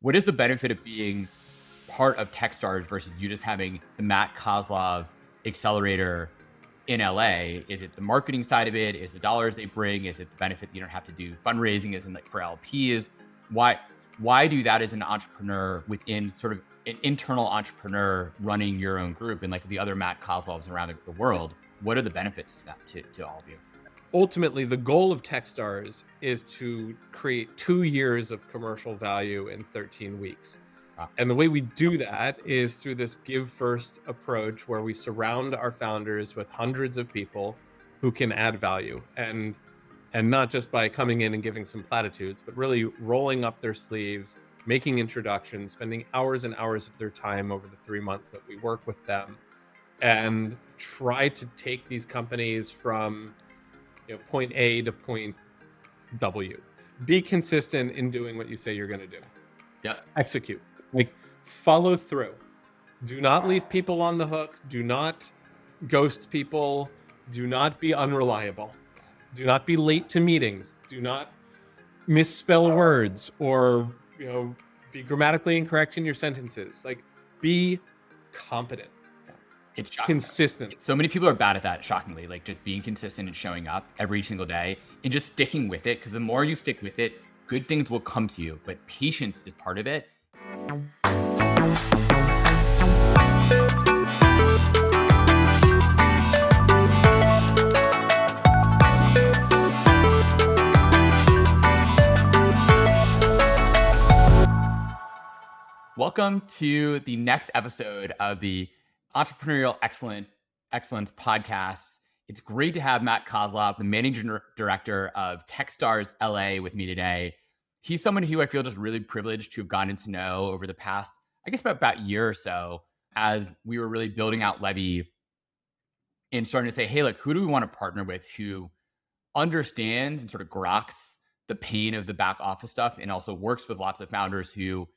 What is the benefit of being part of TechStars versus you just having the Matt Kozlov accelerator in LA? Is it the marketing side of it? Is the dollars they bring? Is it the benefit that you don't have to do fundraising as in like for LPs? Why do that as an entrepreneur within sort of an internal entrepreneur running your own group and like the other Matt Kozlovs around the world? What are the benefits to that to all of you? Ultimately, the goal of TechStars is to create 2 years of commercial value in 13 weeks. Wow. And the way we do that is through this give first approach where we surround our founders with hundreds of people who can add value and not just by coming in and giving some platitudes, but really rolling up their sleeves, making introductions, spending hours and hours of their time over the 3 months that we work with them and try to take these companies from point A to point W. Be consistent in doing what you say you're going to do. Yeah. Execute. Like follow through. Do not leave people on the hook. Do not ghost people. Do not be unreliable. Do not be late to meetings. Do not misspell words or be grammatically incorrect in your sentences. Like be competent. It's shocking. Consistent. So many people are bad at that, shockingly, like just being consistent and showing up every single day and just sticking with it. Because the more you stick with it, good things will come to you. But patience is part of it. Welcome to the next episode of the Entrepreneurial Excellence podcast. It's great to have Matt Kozlov, the managing director of TechStars LA, with me today. He's someone who I feel just really privileged to have gotten to know over the past, I guess, about year or so, as we were really building out Levy and starting to say, hey, like, who do we want to partner with who understands and sort of groks the pain of the back office stuff and also works with lots of founders who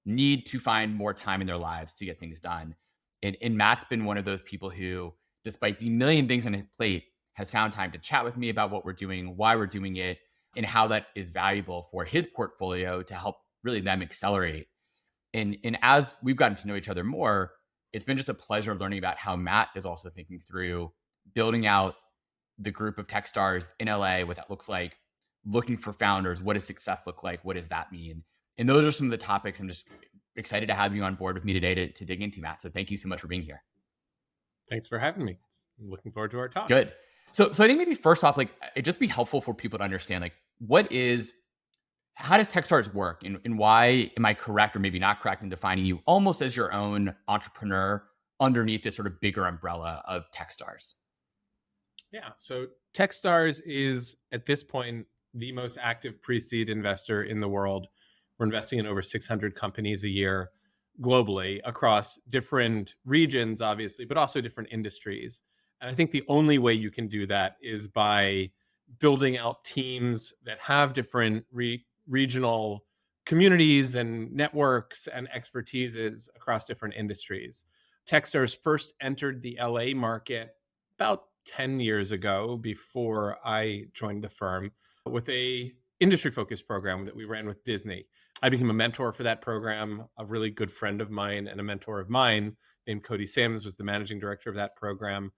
need to find more time in their lives to get things done. And Matt's been one of those people who, despite the million things on his plate, has found time to chat with me about what we're doing, why we're doing it, and how that is valuable for his portfolio to help really them accelerate. And as we've gotten to know each other more, it's been just a pleasure learning about how Matt is also thinking through building out the group of TechStars in LA, what that looks like, looking for founders, what does success look like, what does that mean? And those are some of the topics I'm just excited to have you on board with me today to dig into, Matt. So thank you so much for being here. Thanks for having me. Looking forward to our talk. Good. So I think maybe first off, like, it'd just be helpful for people to understand, like, how does TechStars work and why am I correct or maybe not correct in defining you almost as your own entrepreneur underneath this sort of bigger umbrella of TechStars? Yeah. So TechStars is at this point the most active pre-seed investor in the world. We're investing in over 600 companies a year globally across different regions, obviously, but also different industries. And I think the only way you can do that is by building out teams that have different regional communities and networks and expertises across different industries. TechStars first entered the LA market about 10 years ago, before I joined the firm, with a industry-focused program that we ran with Disney. I became a mentor for that program. A really good friend of mine and a mentor of mine named Cody Sims was the managing director of that program.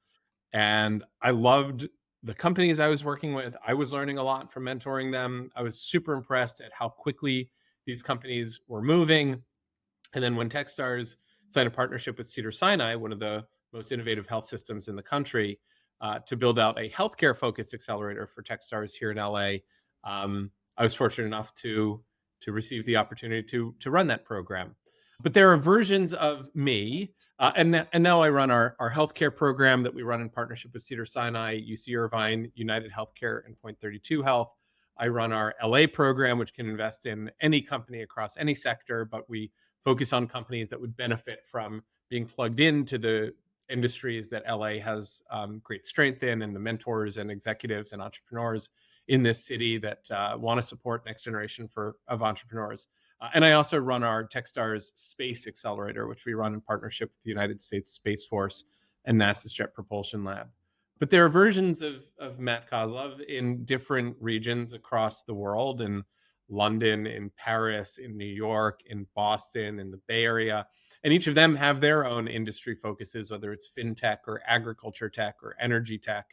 And I loved the companies I was working with. I was learning a lot from mentoring them. I was super impressed at how quickly these companies were moving. And then when TechStars signed a partnership with Cedars-Sinai, one of the most innovative health systems in the country, to build out a healthcare-focused accelerator for TechStars here in LA, I was fortunate enough to receive the opportunity to run that program. But there are versions of me, and now I run our healthcare program that we run in partnership with Cedars-Sinai, UC Irvine, United Healthcare, and Point 32 Health. I run our LA program, which can invest in any company across any sector, but we focus on companies that would benefit from being plugged into the industries that LA has great strength in, and the mentors and executives and entrepreneurs in this city that want to support next generation of entrepreneurs. And I also run our TechStars Space Accelerator, which we run in partnership with the United States Space Force and NASA's Jet Propulsion Lab. But there are versions of Matt Kozlov in different regions across the world. And London, in Paris, in New York, in Boston, in the Bay Area. And each of them have their own industry focuses, whether it's fintech or agriculture tech or energy tech.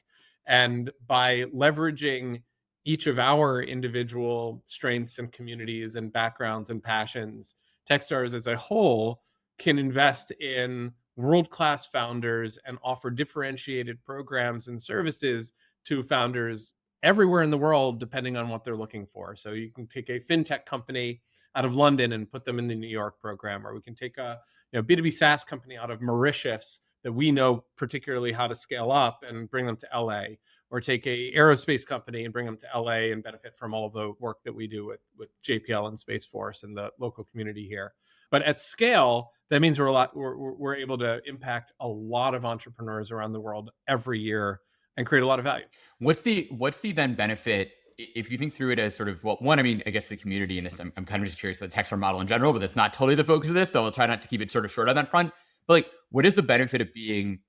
And by leveraging each of our individual strengths and communities and backgrounds and passions, Techstars as a whole can invest in world-class founders and offer differentiated programs and services to founders everywhere in the world, depending on what they're looking for. So you can take a fintech company out of London and put them in the New York program, or we can take a B2B SaaS company out of Mauritius that we know particularly how to scale up and bring them to LA, or take a aerospace company and bring them to LA and benefit from all of the work that we do with JPL and Space Force and the local community here. But at scale, that means we're able to impact a lot of entrepreneurs around the world every year and create a lot of value. What's the then benefit if you think through it as sort of, well, one, I mean, I guess the community in this, I'm kind of just curious about the Techstars model in general, but that's not totally the focus of this. So I'll try not to keep it sort of short on that front. But like, what is the benefit of being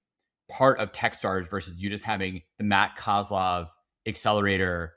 part of Techstars versus you just having the Matt Kozlov accelerator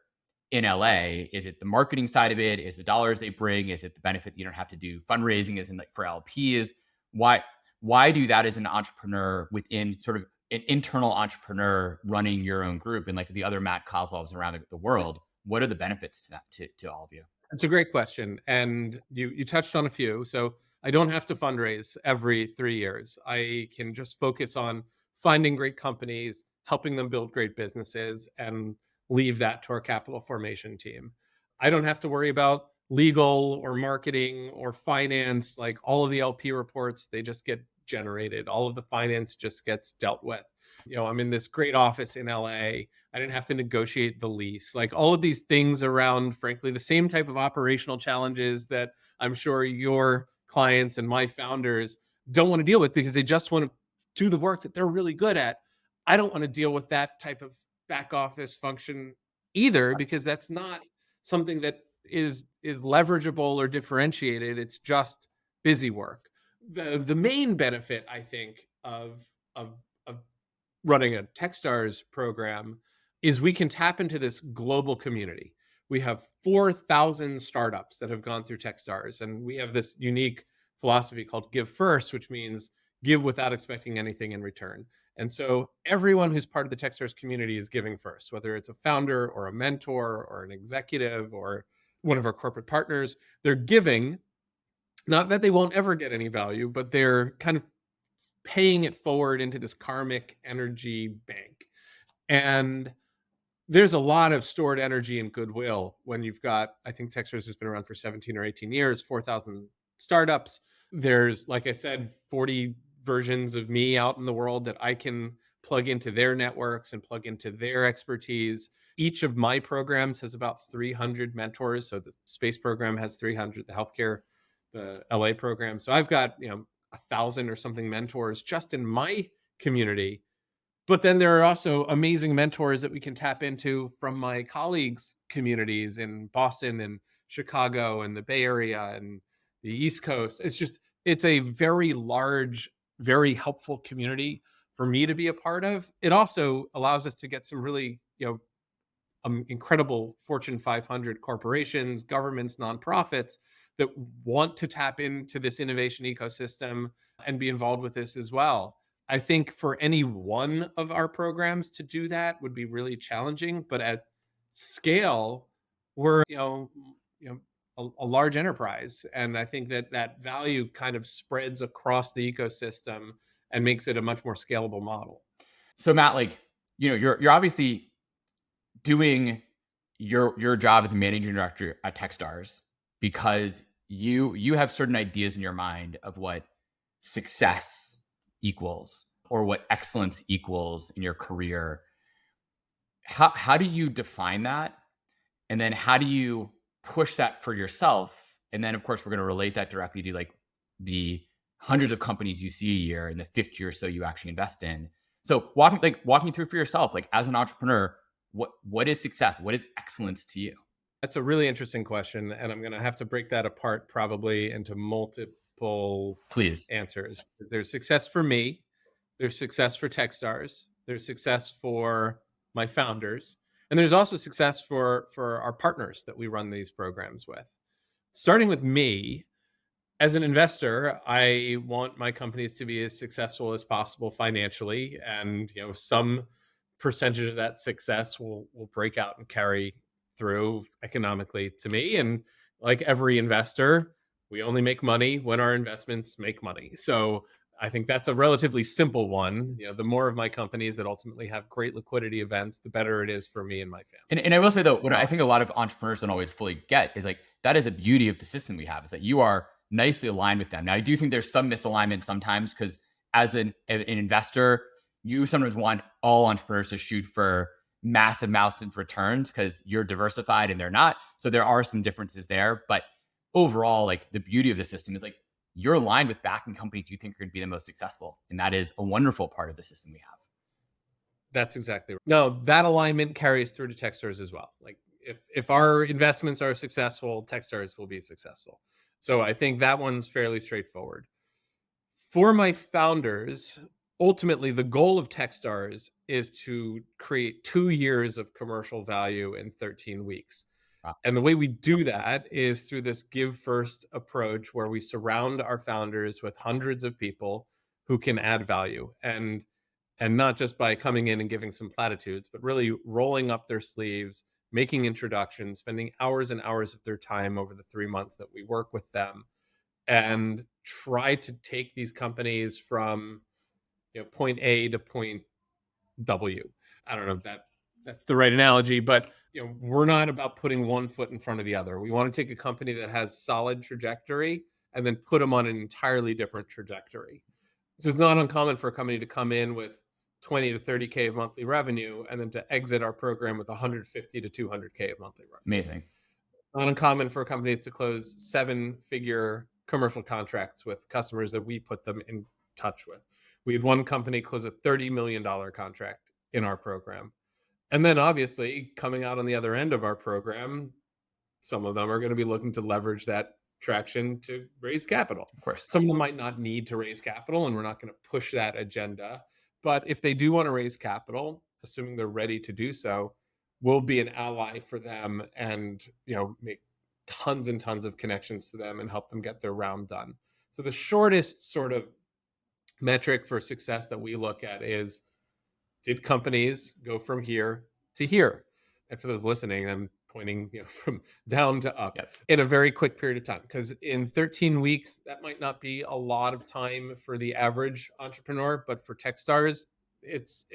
in LA? Is it the marketing side of it? Is the dollars they bring? Is it the benefit that you don't have to do fundraising as in like for LPs? Why do that as an entrepreneur within sort of an internal entrepreneur running your own group and like the other Matt Kozlovs around the world? What are the benefits to that, to all of you? It's a great question. And you touched on a few. So I don't have to fundraise every 3 years. I can just focus on finding great companies, helping them build great businesses, and leave that to our capital formation team. I don't have to worry about legal or marketing or finance. Like all of the LP reports, they just get generated. All of the finance just gets dealt with. I'm in this great office in LA. I didn't have to negotiate the lease. Like all of these things around, frankly, the same type of operational challenges that I'm sure your clients and my founders don't want to deal with because they just want to do the work that they're really good at. I don't want to deal with that type of back office function either, because that's not something that is leverageable or differentiated. It's just busy work. The main benefit, I think, of running a Techstars program is we can tap into this global community. We have 4,000 startups that have gone through Techstars, and we have this unique philosophy called give first, which means give without expecting anything in return. And so everyone who's part of the Techstars community is giving first, whether it's a founder or a mentor or an executive or one of our corporate partners. They're giving, not that they won't ever get any value, but they're kind of paying it forward into this karmic energy bank. And there's a lot of stored energy and goodwill when you've got, I think Techstars has been around for 17 or 18 years, 4,000 startups. There's, like I said, 40 versions of me out in the world that I can plug into their networks and plug into their expertise. Each of my programs has about 300 mentors. So the space program has 300, the healthcare, the LA program. So I've got, 1,000 or something mentors just in my community. But then there are also amazing mentors that we can tap into from my colleagues' communities in Boston and Chicago and the Bay Area and the East Coast. It's a very large, very helpful community for me to be a part of. It also allows us to get some really, incredible Fortune 500 corporations, governments, nonprofits that want to tap into this innovation ecosystem and be involved with this as well. I think for any one of our programs to do that would be really challenging, but at scale, we're a large enterprise, and I think that value kind of spreads across the ecosystem and makes it a much more scalable model. So Matt, like you're obviously doing your job as a managing director at Techstars because you have certain ideas in your mind of what success equals or what excellence equals in your career. How do you define that? And then how do you push that for yourself? And then of course we're going to relate that directly to like the hundreds of companies you see a year and the 50 or so you actually invest in. So walk me through for yourself, like as an entrepreneur, what is success? What is excellence to you? That's a really interesting question, and I'm going to have to break that apart probably into multiple answers. There's success for me. There's success for Techstars. There's success for my founders. And there's also success for our partners that we run these programs with. starting with me, as an investor, I want my companies to be as successful as possible financially, and some percentage of that success will break out and carry through economically to me. And like every investor, we only make money when our investments make money. So I think that's a relatively simple one. The more of my companies that ultimately have great liquidity events, the better it is for me and my family. And I will say though, what I think a lot of entrepreneurs don't always fully get is like, that is the beauty of the system we have, is that you are nicely aligned with them. Now, I do think there's some misalignment sometimes, because as an investor, you sometimes want all entrepreneurs to shoot for massive returns because you're diversified and they're not. So there are some differences there. But overall, like, the beauty of the system is like, you're aligned with backing companies you think are going to be the most successful. And that is a wonderful part of the system we have. That's exactly right. No, that alignment carries through to TechStars as well. Like, if our investments are successful, TechStars will be successful. So I think that one's fairly straightforward. For my founders, ultimately the goal of TechStars is to create 2 years of commercial value in 13 weeks. Wow. And the way we do that is through this give first approach, where we surround our founders with hundreds of people who can add value, and not just by coming in and giving some platitudes, but really rolling up their sleeves, making introductions, spending hours and hours of their time over the 3 months that we work with them, and try to take these companies from point A to point W. I don't know if that's the right analogy, but we're not about putting one foot in front of the other. We want to take a company that has solid trajectory and then put them on an entirely different trajectory. So it's not uncommon for a company to come in with 20 to 30K of monthly revenue and then to exit our program with 150 to 200K of monthly revenue. Amazing. Not uncommon for companies to close 7-figure commercial contracts with customers that we put them in touch with. We had one company close a $30 million contract in our program. And then obviously, coming out on the other end of our program, some of them are going to be looking to leverage that traction to raise capital. Of course. Some of them might not need to raise capital, and we're not going to push that agenda. But if they do want to raise capital, assuming they're ready to do so, we'll be an ally for them, and make tons and tons of connections to them and help them get their round done. So the shortest sort of metric for success that we look at is, did companies go from here to here? And for those listening, I'm pointing from down to up. Yep. In a very quick period of time, because in 13 weeks, that might not be a lot of time for the average entrepreneur, but for TechStars, it's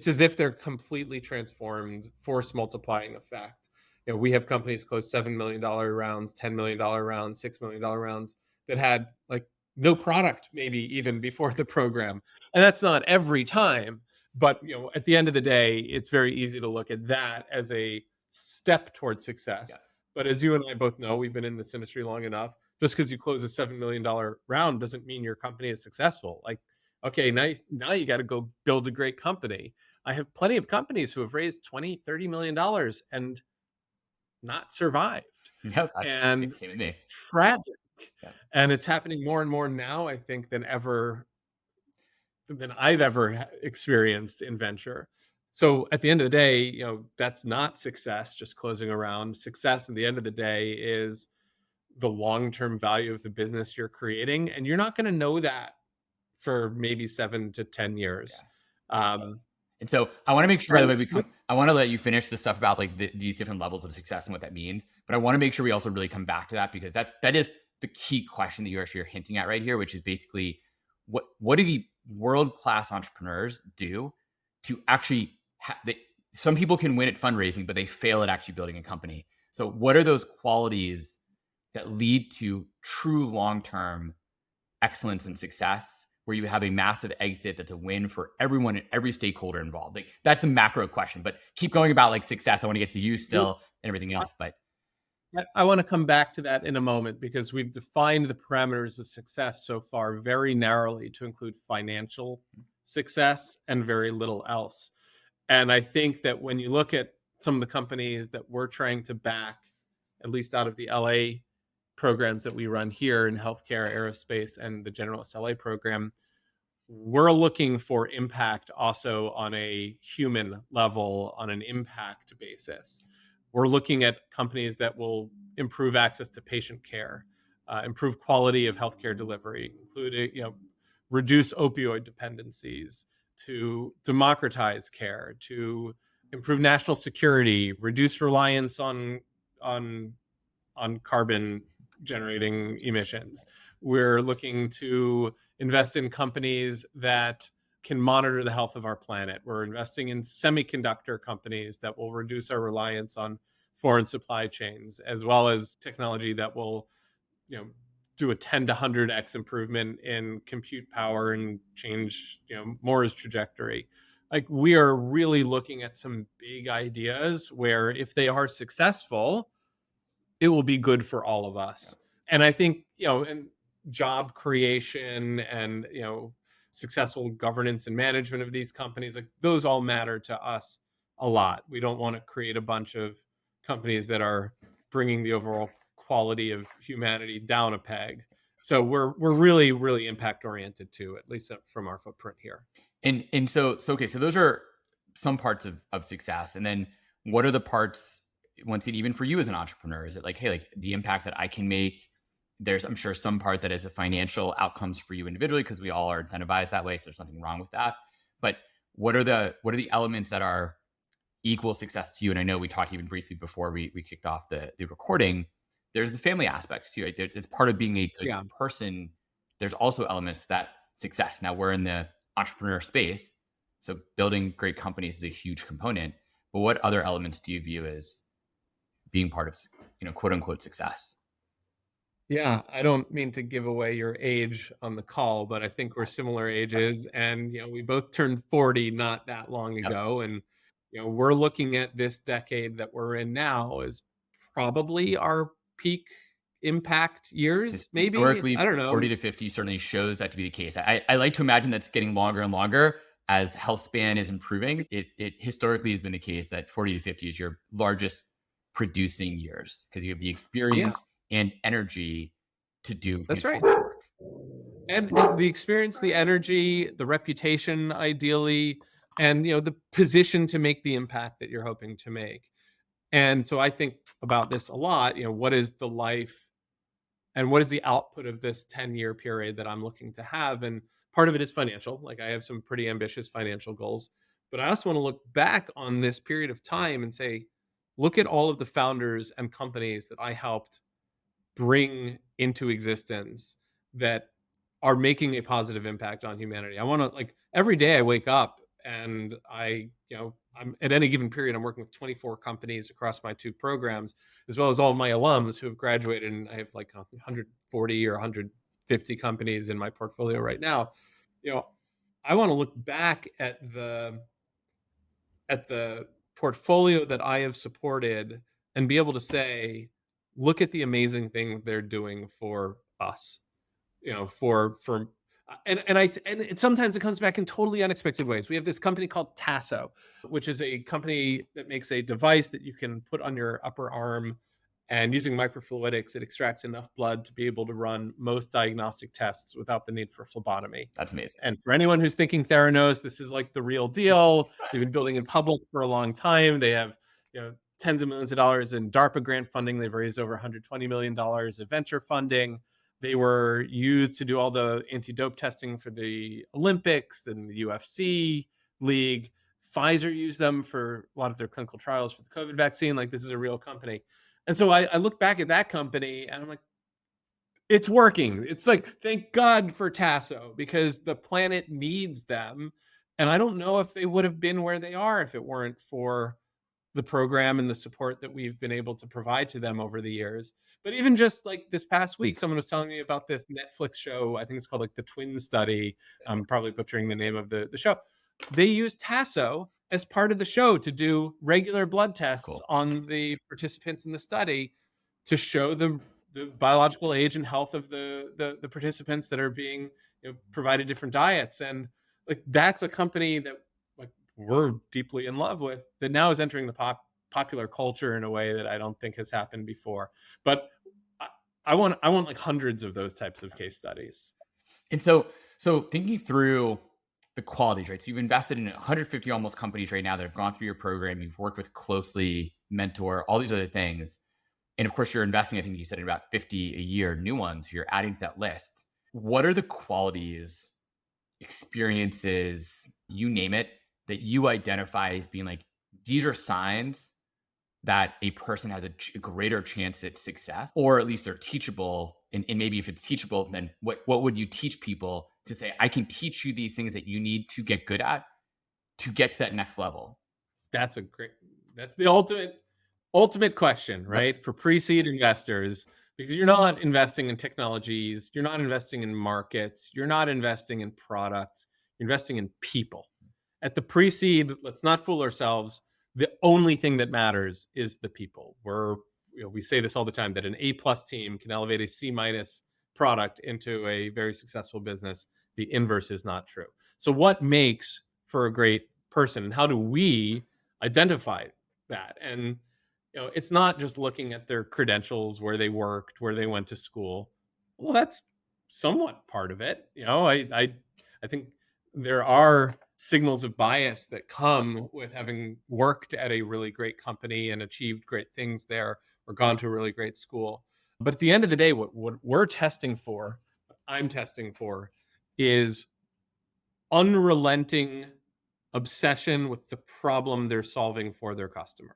as if they're completely transformed, force multiplying effect. We have companies close $7 million rounds, $10 million rounds, $6 million rounds that had like no product, maybe even before the program. And that's not every time, but at the end of the day, it's very easy to look at that as a step towards success. Yeah. But as you and I both know, we've been in this industry long enough. Just because you close a $7 million round doesn't mean your company is successful. Like, okay, now you got to go build a great company. I have plenty of companies who have raised $20, $30 million and not survived. Yep, and same with me. Tragic. Yeah. And it's happening more and more now, I think, than I've ever experienced in venture. So at the end of the day, that's not success, just closing a round. Success at the end of the day is the long-term value of the business you're creating. And you're not going to know that for maybe 7 to 10 years. Yeah. And so I want to make sure, by the way, I want to let you finish the stuff about like these different levels of success and what that means. But I want to make sure we also really come back to that, because that is the key question that you're hinting at right here, which is basically what do the world-class entrepreneurs do to actually some people can win at fundraising, but they fail at actually building a company. So what are those qualities that lead to true long-term excellence and success, where you have a massive exit that's a win for everyone and every stakeholder involved? Like, that's the macro question, but keep going about like success. I want to get to you still and everything else, but I want to come back to that in a moment, because we've defined the parameters of success so far very narrowly to include financial success and very little else. And I think that when you look at some of the companies that we're trying to back, at least out of the LA programs that we run here in healthcare, aerospace, and the generalist LA program, we're looking for impact also on a human level, on an impact basis. We're looking at companies that will improve access to patient care, improve quality of healthcare delivery, including, reduce opioid dependencies, to democratize care, to improve national security, reduce reliance on carbon generating emissions. We're looking to invest in companies that can monitor the health of our planet. We're investing in semiconductor companies that will reduce our reliance on foreign supply chains, as well as technology that will, do a 10 to 100x improvement in compute power and change, Moore's trajectory. Like, we are really looking at some big ideas where, if they are successful, it will be good for all of us. And I think, and job creation and, successful governance and management of these companies, like, those all matter to us a lot. We don't want to create a bunch of companies that are bringing the overall quality of humanity down a peg. So we're really, really impact oriented too, at least from our footprint here. And so okay, so those are some parts of success. And then what are the parts, once again, even for you as an entrepreneur? Is it like, hey, like the impact that I can make? There's, I'm sure, some part that is the financial outcomes for you individually, because we all are incentivized that way. So there's nothing wrong with that. But what are the elements that are equal success to you? And I know we talked even briefly before we kicked off the recording. There's the family aspects too. Right? It's part of being a good person. There's also elements to that success. Now we're in the entrepreneur space, so building great companies is a huge component. But what other elements do you view as being part of, quote unquote, success? Yeah, I don't mean to give away your age on the call, but I think we're similar ages, and we both turned 40 not that long Yep. ago, and we're looking at this decade that we're in now as probably our peak impact years. Maybe, Historically, I don't know. 40 to 50 certainly shows that to be the case. I like to imagine that's getting longer and longer as health span is improving. It historically has been the case that 40 to 50 is your largest producing years, because you have the Yeah, experience and energy to do that's right. fantastic work. And the experience, the energy, the reputation, ideally, and the position to make the impact that you're hoping to make. And so I think about this a lot. What is the life and what is the output of this 10-year period that I'm looking to have? And part of it is financial. Like, I have some pretty ambitious financial goals, but I also want to look back on this period of time and say, look at all of the founders and companies that I helped bring into existence that are making a positive impact on humanity. I want to, like, every day I wake up and I'm at any given period, I'm working with 24 companies across my two programs, as well as all of my alums who have graduated. And I have like 140 or 150 companies in my portfolio right now. I want to look back at the portfolio that I have supported and be able to say, look at the amazing things they're doing for us, for and sometimes it comes back in totally unexpected ways. We have this company called Tasso, which is a company that makes a device that you can put on your upper arm, and using microfluidics, it extracts enough blood to be able to run most diagnostic tests without the need for phlebotomy. That's amazing. And for anyone who's thinking Theranos, this is like the real deal. They've been building in public for a long time. They have, tens of millions of dollars in DARPA grant funding. They've raised over $120 million of venture funding. They were used to do all the anti-dope testing for the Olympics and the UFC league. Pfizer used them for a lot of their clinical trials for the COVID vaccine. Like, this is a real company. And so I look back at that company and I'm like, it's working. It's like, thank God for Tasso, because the planet needs them. And I don't know if they would have been where they are if it weren't for the program and the support that we've been able to provide to them over the years. But even just like this past week, someone was telling me about this Netflix show. I think it's called like the Twin Study. I'm probably butchering the name of the show. They use Tasso as part of the show to do regular blood tests Cool. on the participants in the study to show the biological age and health of the participants that are being provided different diets. And like, that's a company that like we're deeply in love with, that now is entering the popular culture in a way that I don't think has happened before. But I want like hundreds of those types of case studies. And so thinking through the qualities, right? So you've invested in 150 almost companies right now that have gone through your program. You've worked with closely mentor, all these other things. And of course, you're investing, I think you said, in about 50 a year, new ones, you're adding to that list. What are the qualities, experiences, you name it, that you identify as being like, these are signs that a person has a greater chance at success, or at least they're teachable? And maybe if it's teachable, then what would you teach people to say, I can teach you these things that you need to get good at to get to that next level? That's the ultimate question, Yep. right? For pre-seed investors, because you're not investing in technologies, you're not investing in markets, you're not investing in products, you're investing in people. At the pre-seed, let's not fool ourselves. The only thing that matters is the people. We say this all the time, that an A+ team can elevate a C- product into a very successful business. The inverse is not true. So what makes for a great person, and how do we identify that? And it's not just looking at their credentials, where they worked, where they went to school. Well, that's somewhat part of it. I think there are signals of bias that come with having worked at a really great company and achieved great things there, or gone to a really great school. But at the end of the day, what we're testing for, what I'm testing for, is unrelenting obsession with the problem they're solving for their customer.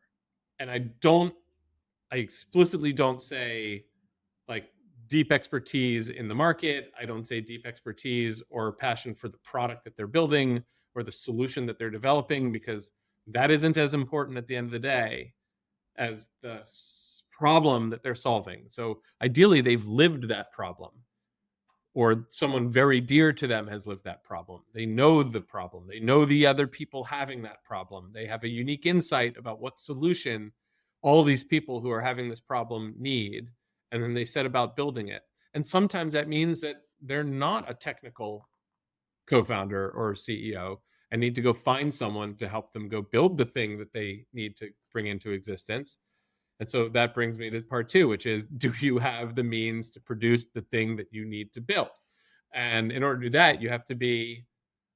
And I explicitly don't say like deep expertise in the market. I don't say deep expertise or passion for the product that they're building or the solution that they're developing, because that isn't as important at the end of the day as the problem that they're solving. So ideally, they've lived that problem, or someone very dear to them has lived that problem. They know the problem. They know the other people having that problem. They have a unique insight about what solution all these people who are having this problem need. And then they set about building it. And sometimes that means that they're not a technical co-founder or CEO and need to go find someone to help them go build the thing that they need to bring into existence. And so that brings me to part two, which is, do you have the means to produce the thing that you need to build? And in order to do that, you have to be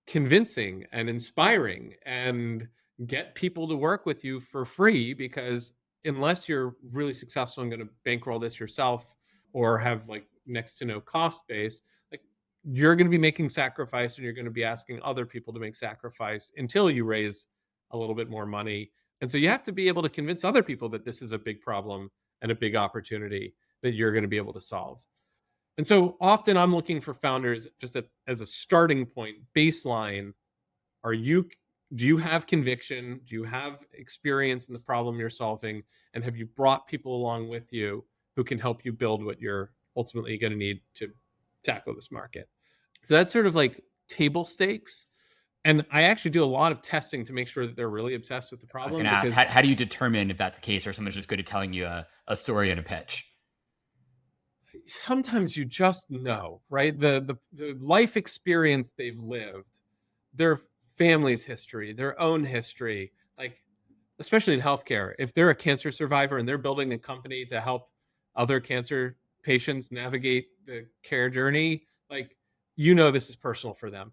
convincing and inspiring and get people to work with you for free, because unless you're really successful and going to bankroll this yourself or have like next to no cost base, like you're going to be making sacrifice, and you're going to be asking other people to make sacrifice until you raise a little bit more money. And so you have to be able to convince other people that this is a big problem and a big opportunity that you're going to be able to solve. And so often I'm looking for founders just as a starting point, baseline. Do you have conviction? Do you have experience in the problem you're solving? And have you brought people along with you who can help you build what you're ultimately going to need to tackle this market? So that's sort of like table stakes. And I actually do a lot of testing to make sure that they're really obsessed with the I was problem, going to ask, because how do you determine if that's the case, or someone's just good at telling you a story and a pitch? sometimes you just know, right? The life experience they've lived, their family's history, their own history, like especially in healthcare, if they're a cancer survivor and they're building a company to help other cancer patients navigate the care journey, like this is personal for them.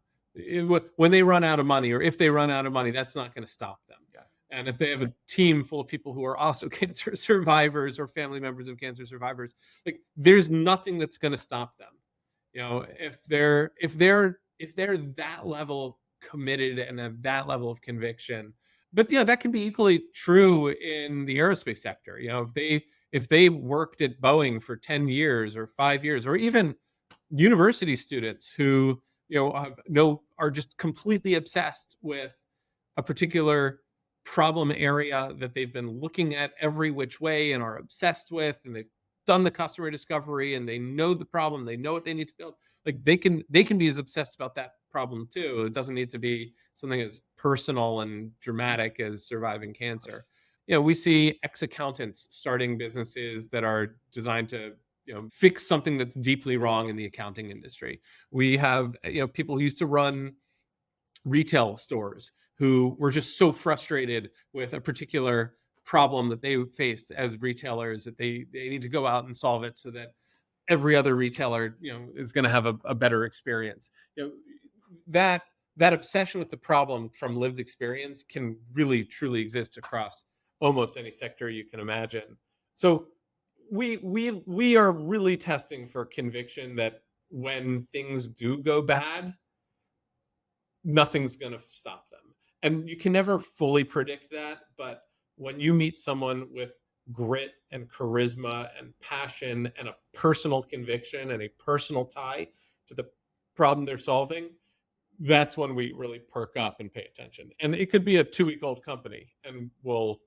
When they run out of money, or if they run out of money, that's not going to stop them. Yeah. And if they have a team full of people who are also cancer survivors or family members of cancer survivors, like there's nothing that's going to stop them. If they're that level committed and have that level of conviction. But that can be equally true in the aerospace sector. If they worked at Boeing for 10 years or 5 years, or even university students who are just completely obsessed with a particular problem area that they've been looking at every which way and are obsessed with, and they've done the customer discovery and they know the problem, they know what they need to build. Like they can be as obsessed about that problem too. It doesn't need to be something as personal and dramatic as surviving cancer. We see ex-accountants starting businesses that are designed to fix something that's deeply wrong in the accounting industry. We have people who used to run retail stores who were just so frustrated with a particular problem that they faced as retailers that they need to go out and solve it so that every other retailer is going to have a better experience. That obsession with the problem from lived experience can really truly exist across almost any sector you can imagine. So we are really testing for conviction that when things do go bad, nothing's going to stop them. And you can never fully predict that, but when you meet someone with grit and charisma and passion and a personal conviction and a personal tie to the problem they're solving, that's when we really perk up and pay attention. And it could be a 2-week-old company, and we'll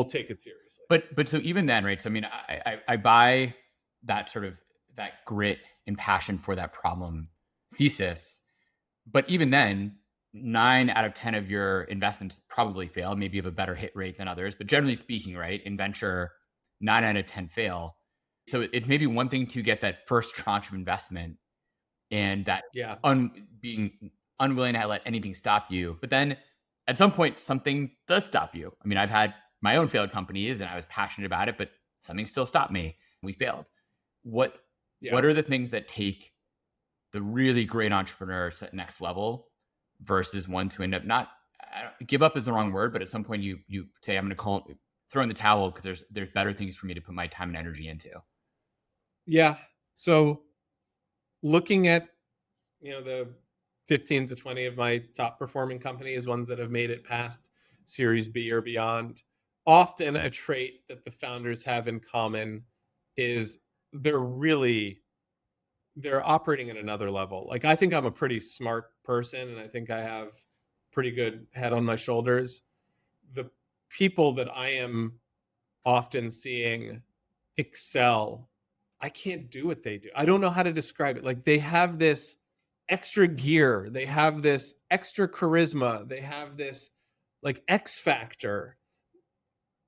take it seriously. But so even then, right? So I mean, I buy that sort of that grit and passion for that problem thesis. But even then, 9 out of 10 of your investments probably fail. Maybe you have a better hit rate than others, but generally speaking, right, in venture, 9 out of 10 fail. So it may be one thing to get that first tranche of investment and that Yeah. being unwilling to let anything stop you. But then at some point, something does stop you. I mean, I've had my own failed companies and I was passionate about it, but something still stopped me. We failed. What are the things that take the really great entrepreneurs to that next level versus ones who end up not give up is the wrong word, but at some point you say, I'm going to throw in the towel because there's better things for me to put my time and energy into. Yeah. So looking at, the 15 to 20 of my top performing companies, ones that have made it past Series B or beyond, often a trait that the founders have in common is they're operating at another level. Like, I think I'm a pretty smart person and I think I have pretty good head on my shoulders. The people that I am often seeing excel, I can't do what they do. I don't know how to describe it. Like, they have this extra gear, they have this extra charisma, they have this like X factor.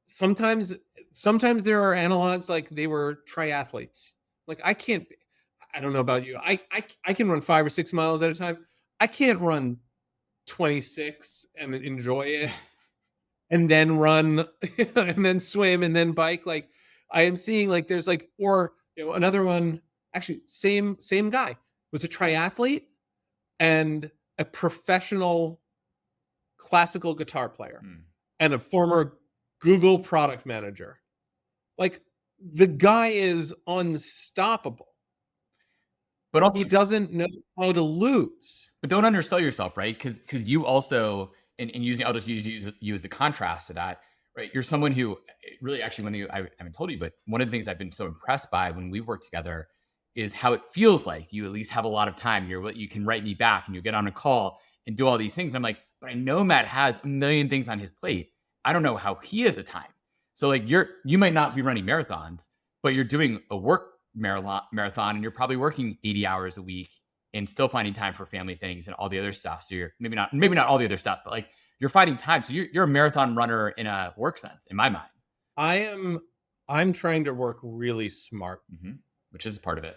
Sometimes there are analogs, like they were triathletes. Like, I don't know about you. I can run 5 or 6 miles at a time. I can't run 26 and enjoy it and then run and then swim and then bike. Like, I am seeing, like, there's like, or another one, actually same guy, was a triathlete and a professional classical guitar player and a former Google product manager. Like, the guy is unstoppable. But also, he doesn't know how to lose. But don't undersell yourself, right? Because you also, and using, I'll just use you as the contrast to that, right? You're someone who really, actually, I haven't told you, but one of the things I've been so impressed by when we've worked together is how it feels like you at least have a lot of time. You can write me back and you get on a call and do all these things. And I'm like, but I know Matt has a million things on his plate. I don't know how he has the time. So like, you might not be running marathons, but you're doing a work marathon and you're probably working 80 hours a week and still finding time for family things and all the other stuff. So you're maybe not all the other stuff, but like, you're finding time. So you're a marathon runner in a work sense, in my mind. I'm trying to work really smart, which is part of it.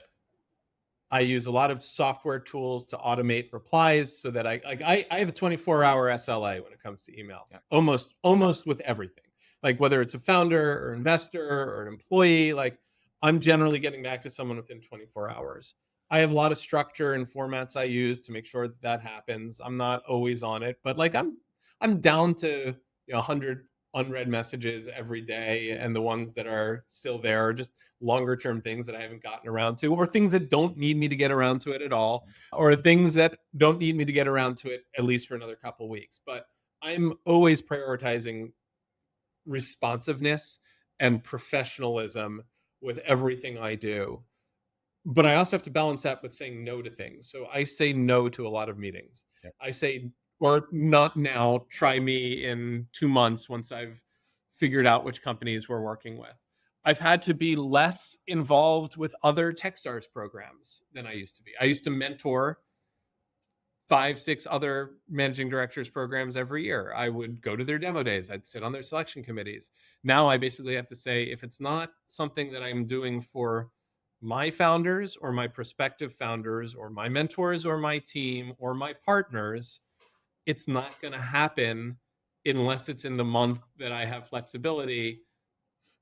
I use a lot of software tools to automate replies so that I have a 24-hour SLA when it comes to email, almost with everything. Like, whether it's a founder or investor or an employee, like, I'm generally getting back to someone within 24 hours. I have a lot of structure and formats I use to make sure that happens. I'm not always on it, but like, I'm down to 100 unread messages every day, and the ones that are still there are just longer term things that I haven't gotten around to, or things that don't need me to get around to it at all, or things that don't need me to get around to it at least for another couple of weeks. But I'm always prioritizing responsiveness and professionalism with everything I do. But I also have to balance that with saying no to things. So I say no to a lot of meetings. I say, or not now, try me in 2 months once I've figured out which companies we're working with. I've had to be less involved with other TechStars programs than I used to be. I used to mentor 5, 6 other managing directors programs every year. I would go to their demo days. I'd sit on their selection committees. Now I basically have to say, if it's not something that I'm doing for my founders or my prospective founders or my mentors or my team or my partners, it's not going to happen unless it's in the month that I have flexibility.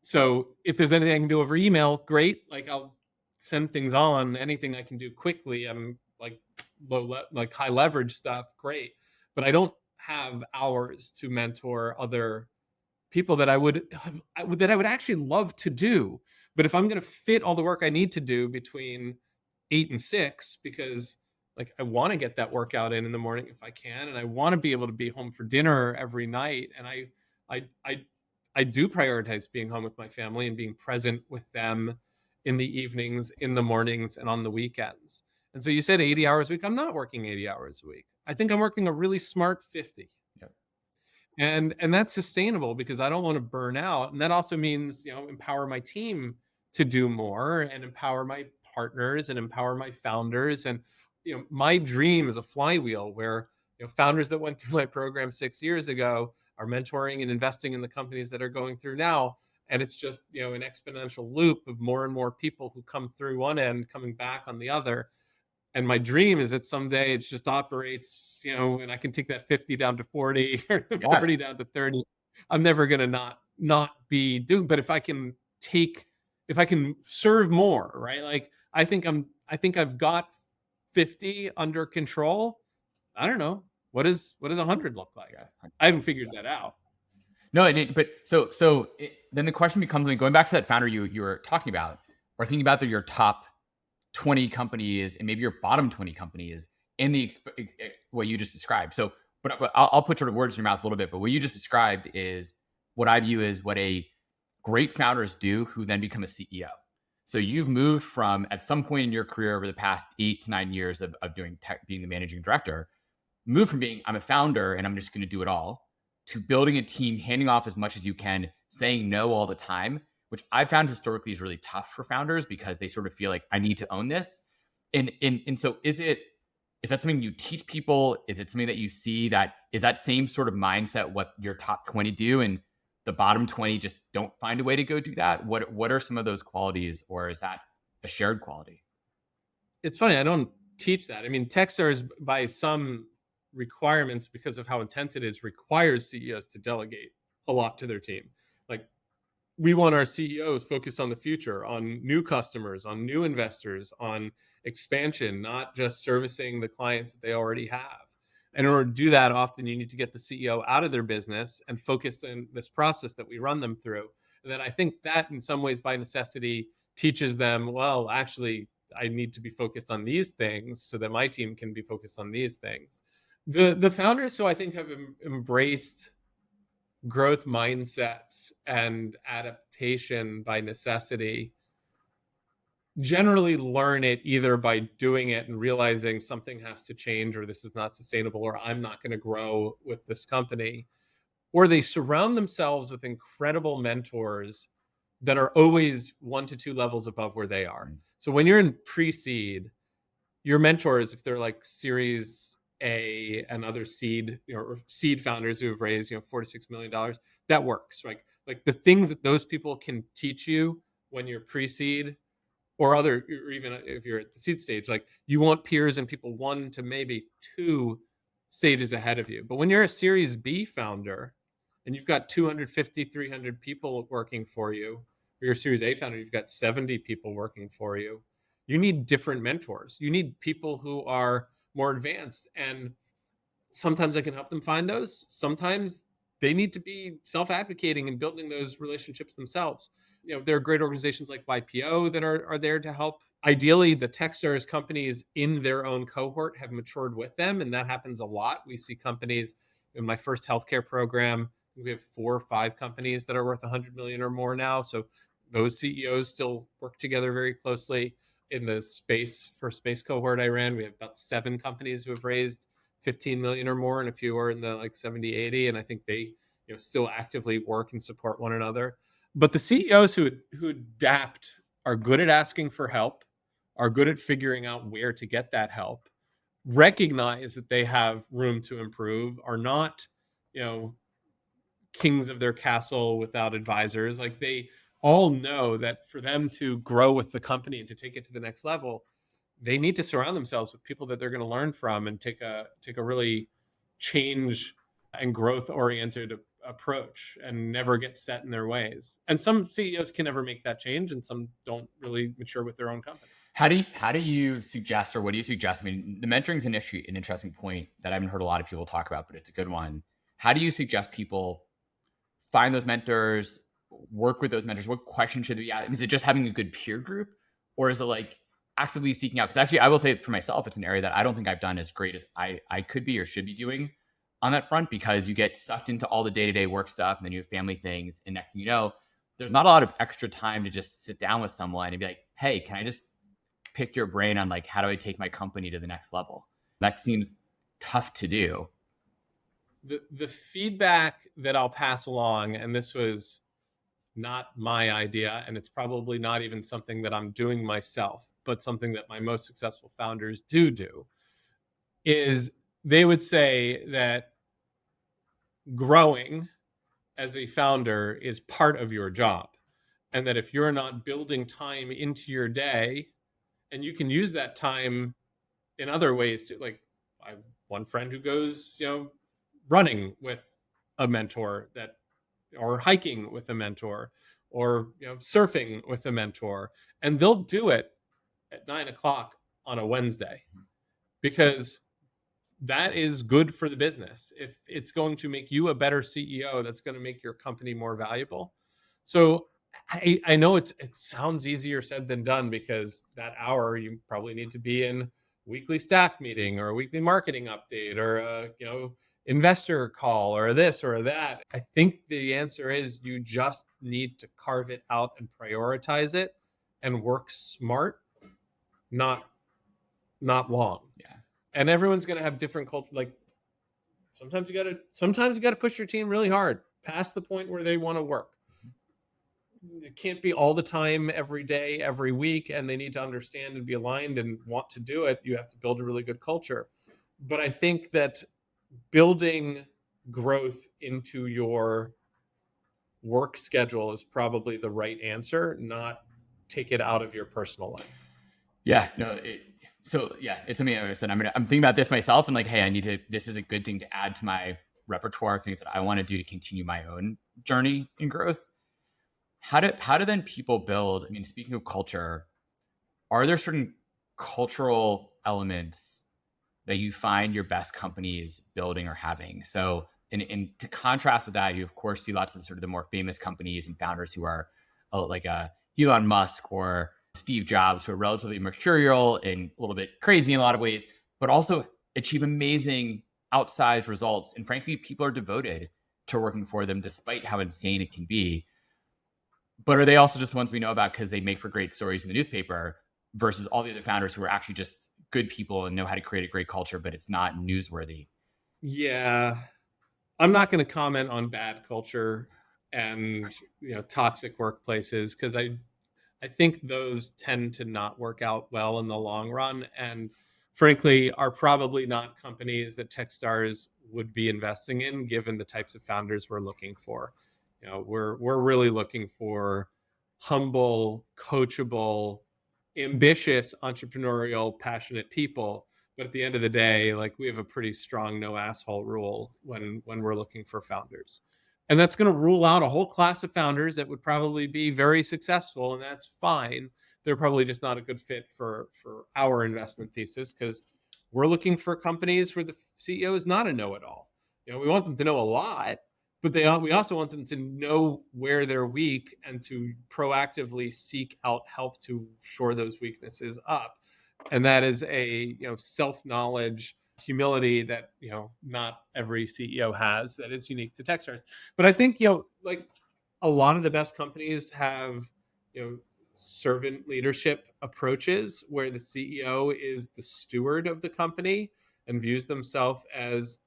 So if there's anything I can do over email, great. Like, I'll send things on, anything I can do quickly. I'm like high leverage stuff, great. But I don't have hours to mentor other people that I would actually love to do. But if I'm going to fit all the work I need to do between 8 and 6, because like I want to get that workout in the morning if I can, and I want to be able to be home for dinner every night, and I I I do prioritize being home with my family and being present with them in the evenings, in the mornings, and on the weekends. And so you said 80 hours a week. I'm not working 80 hours a week. I think I'm working a really smart 50. Yep. And that's sustainable because I don't want to burn out. And that also means, empower my team to do more, and empower my partners, and empower my founders. And my dream is a flywheel where founders that went through my program 6 years ago are mentoring and investing in the companies that are going through now. And it's just an exponential loop of more and more people who come through one end coming back on the other. And my dream is that someday it just operates, and I can take that 50 down to 40 or Yeah. 40 down to 30. I'm never going to not be doing, but if I can serve more, right? Like I think I've got 50 under control. I don't know. What does 100 look like? Yeah. I haven't figured that out. No, but then the question becomes, going back to that founder you were talking about, or thinking about your top 20 companies and maybe your bottom 20 companies in the what you just described. So, but I'll put sort of words in your mouth a little bit. But what you just described is what I view as what a great founders do, who then become a CEO. So you've moved from, at some point in your career over the past 8 to 9 years of doing tech, being the managing director, move from being I'm a founder and I'm just going to do it all, to building a team, handing off as much as you can, saying no all the time, which I found historically is really tough for founders because they sort of feel like I need to own this. And so is that something you teach people? Is it something that you see that is that same sort of mindset what your top 20 do, and the bottom 20 just don't find a way to go do that? What are some of those qualities, or is that a shared quality? It's funny, I don't teach that. I mean, TechStars, by some requirements, because of how intense it is, requires CEOs to delegate a lot to their team. Like, we want our CEOs focused on the future, on new customers, on new investors, on expansion, not just servicing the clients that they already have. And in order to do that, often you need to get the CEO out of their business and focus in this process that we run them through. And then I think that in some ways, by necessity, teaches them, well, actually, I need to be focused on these things so that my team can be focused on these things. The founders who I think have embraced growth mindsets and adaptation by necessity generally learn it either by doing it and realizing something has to change, or this is not sustainable, or I'm not going to grow with this company, or they surround themselves with incredible mentors that are always 1 to 2 levels above where they are. So when you're in pre-seed, your mentors, if they're like Series A and other seed, or seed founders who have raised, $4 to $6 million, that works, right? Like the things that those people can teach you when you're pre-seed, or even if you're at the seed stage, like you want peers and people 1 to maybe 2 stages ahead of you. But when you're a Series B founder and you've got 250, 300 people working for you, or you're a Series A founder, you've got 70 people working for you, you need different mentors. You need people who are more advanced. And sometimes I can help them find those. Sometimes they need to be self-advocating and building those relationships themselves. There are great organizations like YPO that are there to help. Ideally, the TechStars companies in their own cohort have matured with them, and that happens a lot. We see companies in my first healthcare program. We have 4 or 5 companies that are worth 100 million or more now. So those CEOs still work together very closely. In the space cohort I ran, we have about 7 companies who have raised 15 million or more, and a few are in the like 70, 80. And I think they still actively work and support one another. But the CEOs who adapt are good at asking for help, are good at figuring out where to get that help, recognize that they have room to improve, are not, kings of their castle without advisors. Like they all know that for them to grow with the company and to take it to the next level, they need to surround themselves with people that they're going to learn from and take a really change and growth oriented approach, and never get set in their ways. And some CEOs can never make that change, and some don't really mature with their own company. How do you suggest, or what do you suggest? I mean, the mentoring is an interesting point that I haven't heard a lot of people talk about, but it's a good one. How do you suggest people find those mentors, work with those mentors? What questions should we ask? Is it just having a good peer group, or is it like actively seeking out? Because actually, I will say for myself, it's an area that I don't think I've done as great as I could be or should be doing on that front, because you get sucked into all the day-to-day work stuff, and then you have family things, and next thing you know, there's not a lot of extra time to just sit down with someone and be like, hey, can I just pick your brain on like, how do I take my company to the next level? That seems tough to do. The feedback that I'll pass along, and this was not my idea, and it's probably not even something that I'm doing myself, but something that my most successful founders do, is they would say that growing as a founder is part of your job. And that if you're not building time into your day, and you can use that time in other ways too. Like, I have one friend who goes, running with a mentor, that, or hiking with a mentor, or surfing with a mentor, and they'll do it at 9 o'clock on a Wednesday, because that is good for the business. If it's going to make you a better CEO, that's going to make your company more valuable. So I know it sounds easier said than done, because that hour you probably need to be in weekly staff meeting, or a weekly marketing update, or a investor call, or this or that. I think the answer is you just need to carve it out and prioritize it and work smart, not long. Yeah. And everyone's going to have different culture. Like, sometimes you got to push your team really hard past the point where they want to work. It can't be all the time, every day, every week, and they need to understand and be aligned and want to do it. You have to build a really good culture. But I think that building growth into your work schedule is probably the right answer, not take it out of your personal life. Yeah, no. It's something I said. I'm thinking about this myself, and like, hey, this is a good thing to add to my repertoire of things that I want to do to continue my own journey in growth. How do then people build? I mean, speaking of culture, are there certain cultural elements that you find your best companies building or having? So, in to contrast with that, you of course see lots of sort of the more famous companies and founders who are like Elon Musk or Steve Jobs, who are relatively mercurial and a little bit crazy in a lot of ways, but also achieve amazing outsized results. And frankly, people are devoted to working for them despite how insane it can be. But are they also just the ones we know about because they make for great stories in the newspaper, versus all the other founders who are actually just good people and know how to create a great culture, but it's not newsworthy? Yeah. I'm not going to comment on bad culture and toxic workplaces, because I think those tend to not work out well in the long run, and frankly are probably not companies that TechStars would be investing in, given the types of founders we're looking for. We're really looking for humble, coachable, ambitious, entrepreneurial, passionate people. But at the end of the day, like, we have a pretty strong no asshole rule when we're looking for founders. And that's going to rule out a whole class of founders that would probably be very successful, and that's fine. They're probably just not a good fit for our investment thesis, because we're looking for companies where the CEO is not a know-it-all. We want them to know a lot, but we also want them to know where they're weak and to proactively seek out help to shore those weaknesses up. And that is a self-knowledge, humility that not every CEO has, that is unique to TechStars. But I think like, a lot of the best companies have servant leadership approaches, where the CEO is the steward of the company and views themselves as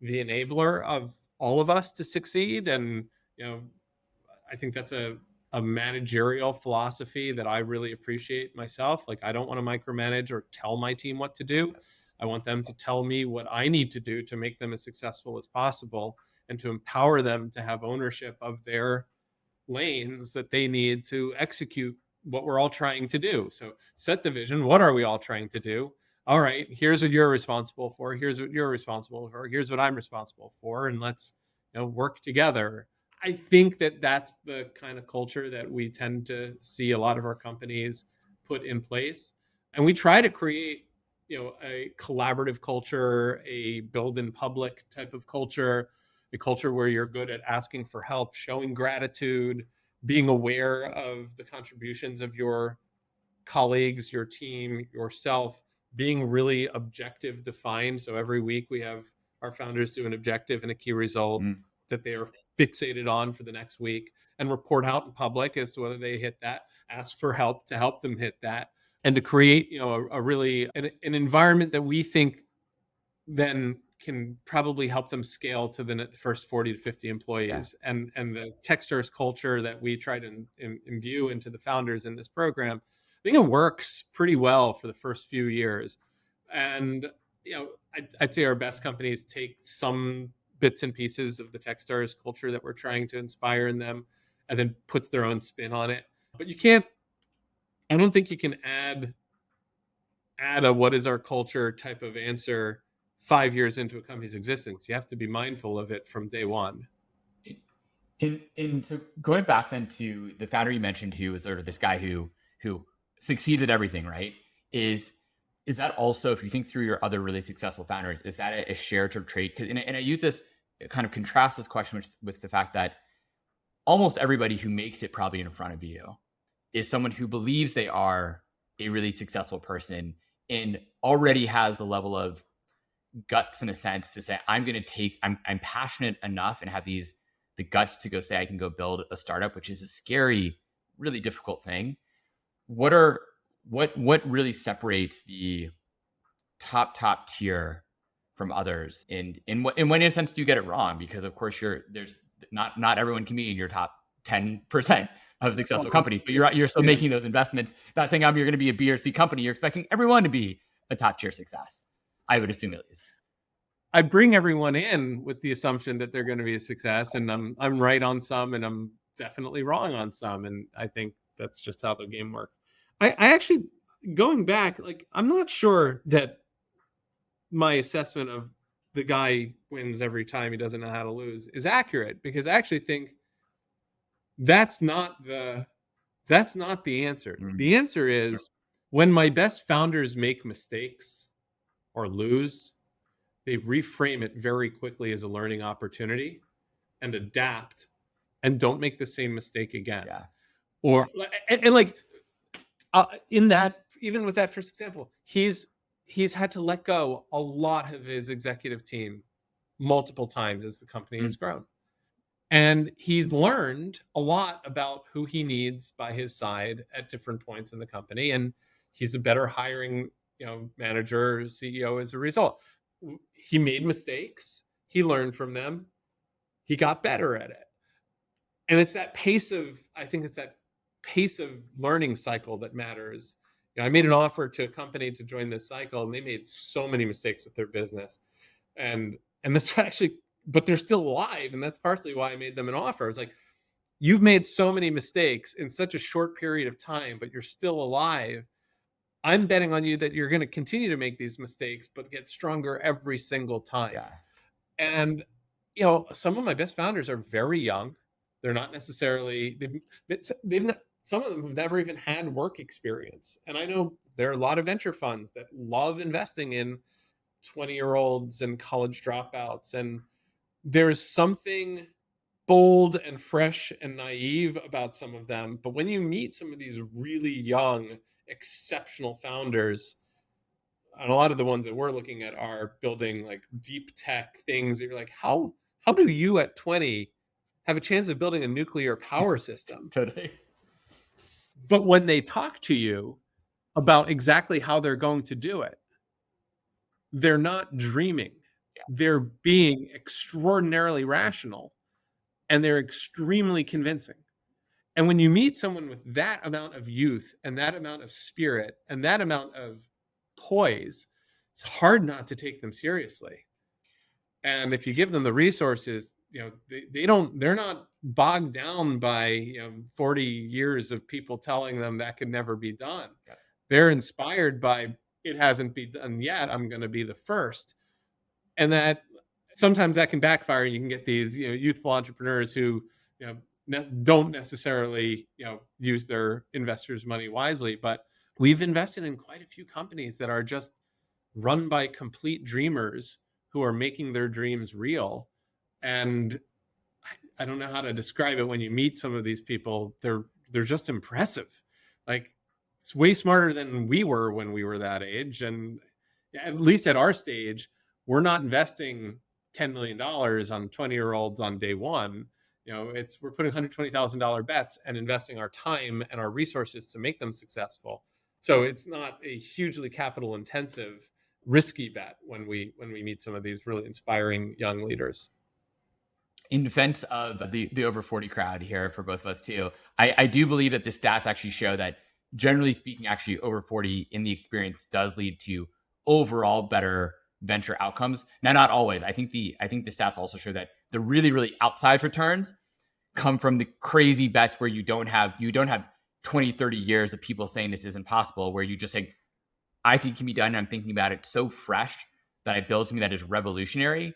the enabler of all of us to succeed. And I think that's a managerial philosophy that I really appreciate myself. Like, I don't want to micromanage or tell my team what to do. I want them to tell me what I need to do to make them as successful as possible, and to empower them to have ownership of their lanes that they need to execute what we're all trying to do. So set the vision. What are we all trying to do? All right, here's what you're responsible for. Here's what you're responsible for. Here's what I'm responsible for. And let's work together. I think that that's the kind of culture that we tend to see a lot of our companies put in place. And we try to create a collaborative culture, a build in public type of culture. a culture where you're good at asking for help, showing gratitude, being aware of the contributions of your colleagues, your team, yourself, being really objective defined. So every week we have our founders do an objective and a key result Mm. that they are fixated on for the next week, and report out in public as to whether they hit that, ask for help to help them hit that, and to create, a really an environment that we think then can probably help them scale to the first 40 to 50 employees. Yeah. And the Techstars culture that we try to imbue into the founders in this program, I think it works pretty well for the first few years. And I'd say our best companies take some bits and pieces of the Techstars culture that we're trying to inspire in them, and then puts their own spin on it. But I don't think you can add a what is our culture type of answer 5 years into a company's existence. You have to be mindful of it from day one. And so going back then to the founder you mentioned, who was sort of this guy who succeeds at everything, right? Is that also, if you think through your other really successful founders, is that a shared sort of trait? And I use this, kind of contrast this question with the fact that almost everybody who makes it probably in front of you is someone who believes they are a really successful person and already has the level of guts, in a sense, to say, I'm passionate enough and have the guts to go say, I can go build a startup, which is a scary, really difficult thing. What really separates the top tier from others? And when in a sense do you get it wrong? Because of course there's not everyone can be in your top 10% of successful companies, but you're still making those investments. Not saying you're going to be a B or C company. You're expecting everyone to be a top tier success, I would assume, at least. I bring everyone in with the assumption that they're going to be a success, and I'm right on some, and I'm definitely wrong on some, and I think that's just how the game works. I actually, going back, like, I'm not sure that my assessment of the guy wins every time he doesn't know how to lose is accurate, because I actually think that's not the answer. Mm. The answer is, when my best founders make mistakes or lose, they reframe it very quickly as a learning opportunity and adapt and don't make the same mistake again. Yeah. Or and like in that, even with that first example, he's had to let go a lot of his executive team multiple times as the company has grown. And he's learned a lot about who he needs by his side at different points in the company. And he's a better hiring, manager, CEO as a result. He made mistakes. He learned from them. He got better at it. And it's that pace of learning cycle that matters. I made an offer to a company to join this cycle, and they made so many mistakes with their business. And that's actually, but they're still alive. And that's partly why I made them an offer. I was like, you've made so many mistakes in such a short period of time, but you're still alive. I'm betting on you that you're going to continue to make these mistakes, but get stronger every single time. Yeah. And, some of my best founders are very young. They're not necessarily, some of them have never even had work experience. And I know there are a lot of venture funds that love investing in 20-year-olds and college dropouts. And there's something bold and fresh and naive about some of them. But when you meet some of these really young, exceptional founders, and a lot of the ones that we're looking at are building like deep tech things that you're like, how do you at 20 have a chance of building a nuclear power system? Totally. But when they talk to you about exactly how they're going to do it, they're not dreaming. Yeah. They're being extraordinarily rational, and they're extremely convincing. And when you meet someone with that amount of youth and that amount of spirit and that amount of poise, it's hard not to take them seriously. And if you give them the resources, they're not bogged down by 40 years of people telling them that could never be done. Yeah. They're inspired by, it hasn't been done yet, I'm going to be the first. And that sometimes that can backfire. You can get these youthful entrepreneurs who don't necessarily use their investors' money wisely. But we've invested in quite a few companies that are just run by complete dreamers who are making their dreams real. And I don't know how to describe it. When you meet some of these people, they're just impressive. Like, it's way smarter than we were when we were that age. And at least at our stage, we're not investing $10 million on 20-year-olds on day one. We're putting $120,000 bets and investing our time and our resources to make them successful. So it's not a hugely capital intensive, risky bet when we meet some of these really inspiring young leaders. In defense of the over 40 crowd here for both of us too, I do believe that the stats actually show that, generally speaking, actually over 40 in the experience does lead to overall better venture outcomes. Now, not always. I think the stats also show that the really, really outsized returns come from the crazy bets where you don't have 20, 30 years of people saying this isn't possible, where you just say, I think it can be done, and I'm thinking about it so fresh that I build something that is revolutionary,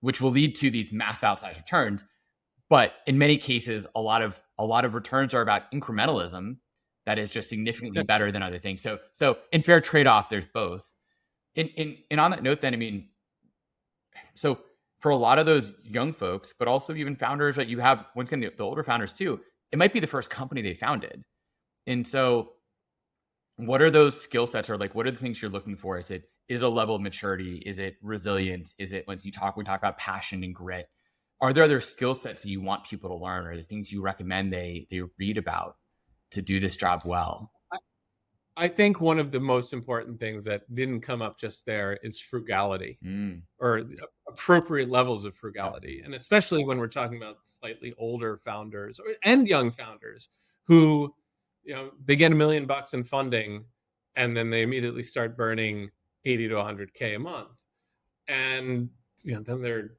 which will lead to these massive outsized returns. But in many cases, a lot of returns are about incrementalism that is just significantly better than other things. So in fair trade-off, there's both. And on that note, then, I mean, so for a lot of those young folks, but also even founders that you have, once again, the older founders too, it might be the first company they founded. And so what are those skill sets, or like, what are the things you're looking for? Is it a level of maturity? Is it resilience? Is it, when we talk about passion and grit? Are there other skill sets that you want people to learn, or the things you recommend they read about to do this job well? I think one of the most important things that didn't come up just there is frugality, or appropriate levels of frugality. And especially when we're talking about slightly older founders and young founders who, they get $1 million in funding and then they immediately start burning 80 to 100K a month. And, then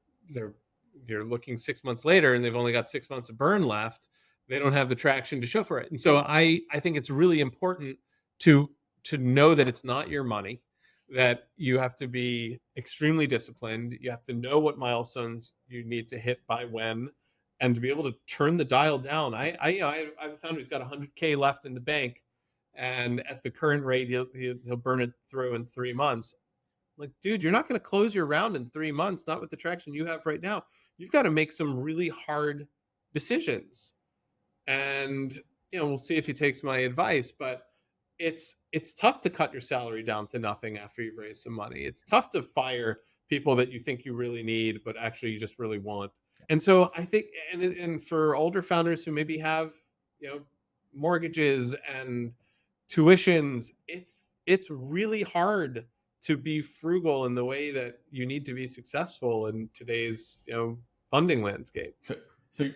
you're looking 6 months later and they've only got 6 months of burn left. They don't have the traction to show for it. And so I think it's really important to know that it's not your money, that you have to be extremely disciplined. You have to know what milestones you need to hit by when, and to be able to turn the dial down. I have a founder who's got 100K left in the bank, and at the current rate, he'll burn it through in 3 months. Like, dude, you're not going to close your round in 3 months, not with the traction you have right now. You've got to make some really hard decisions. And, we'll see if he takes my advice, but it's tough to cut your salary down to nothing after you've raised some money. It's tough to fire people that you think you really need, but actually you just really want. And so I think, and for older founders who maybe have, mortgages and tuitions, it's really hard to be frugal in the way that you need to be successful in today's, funding landscape. So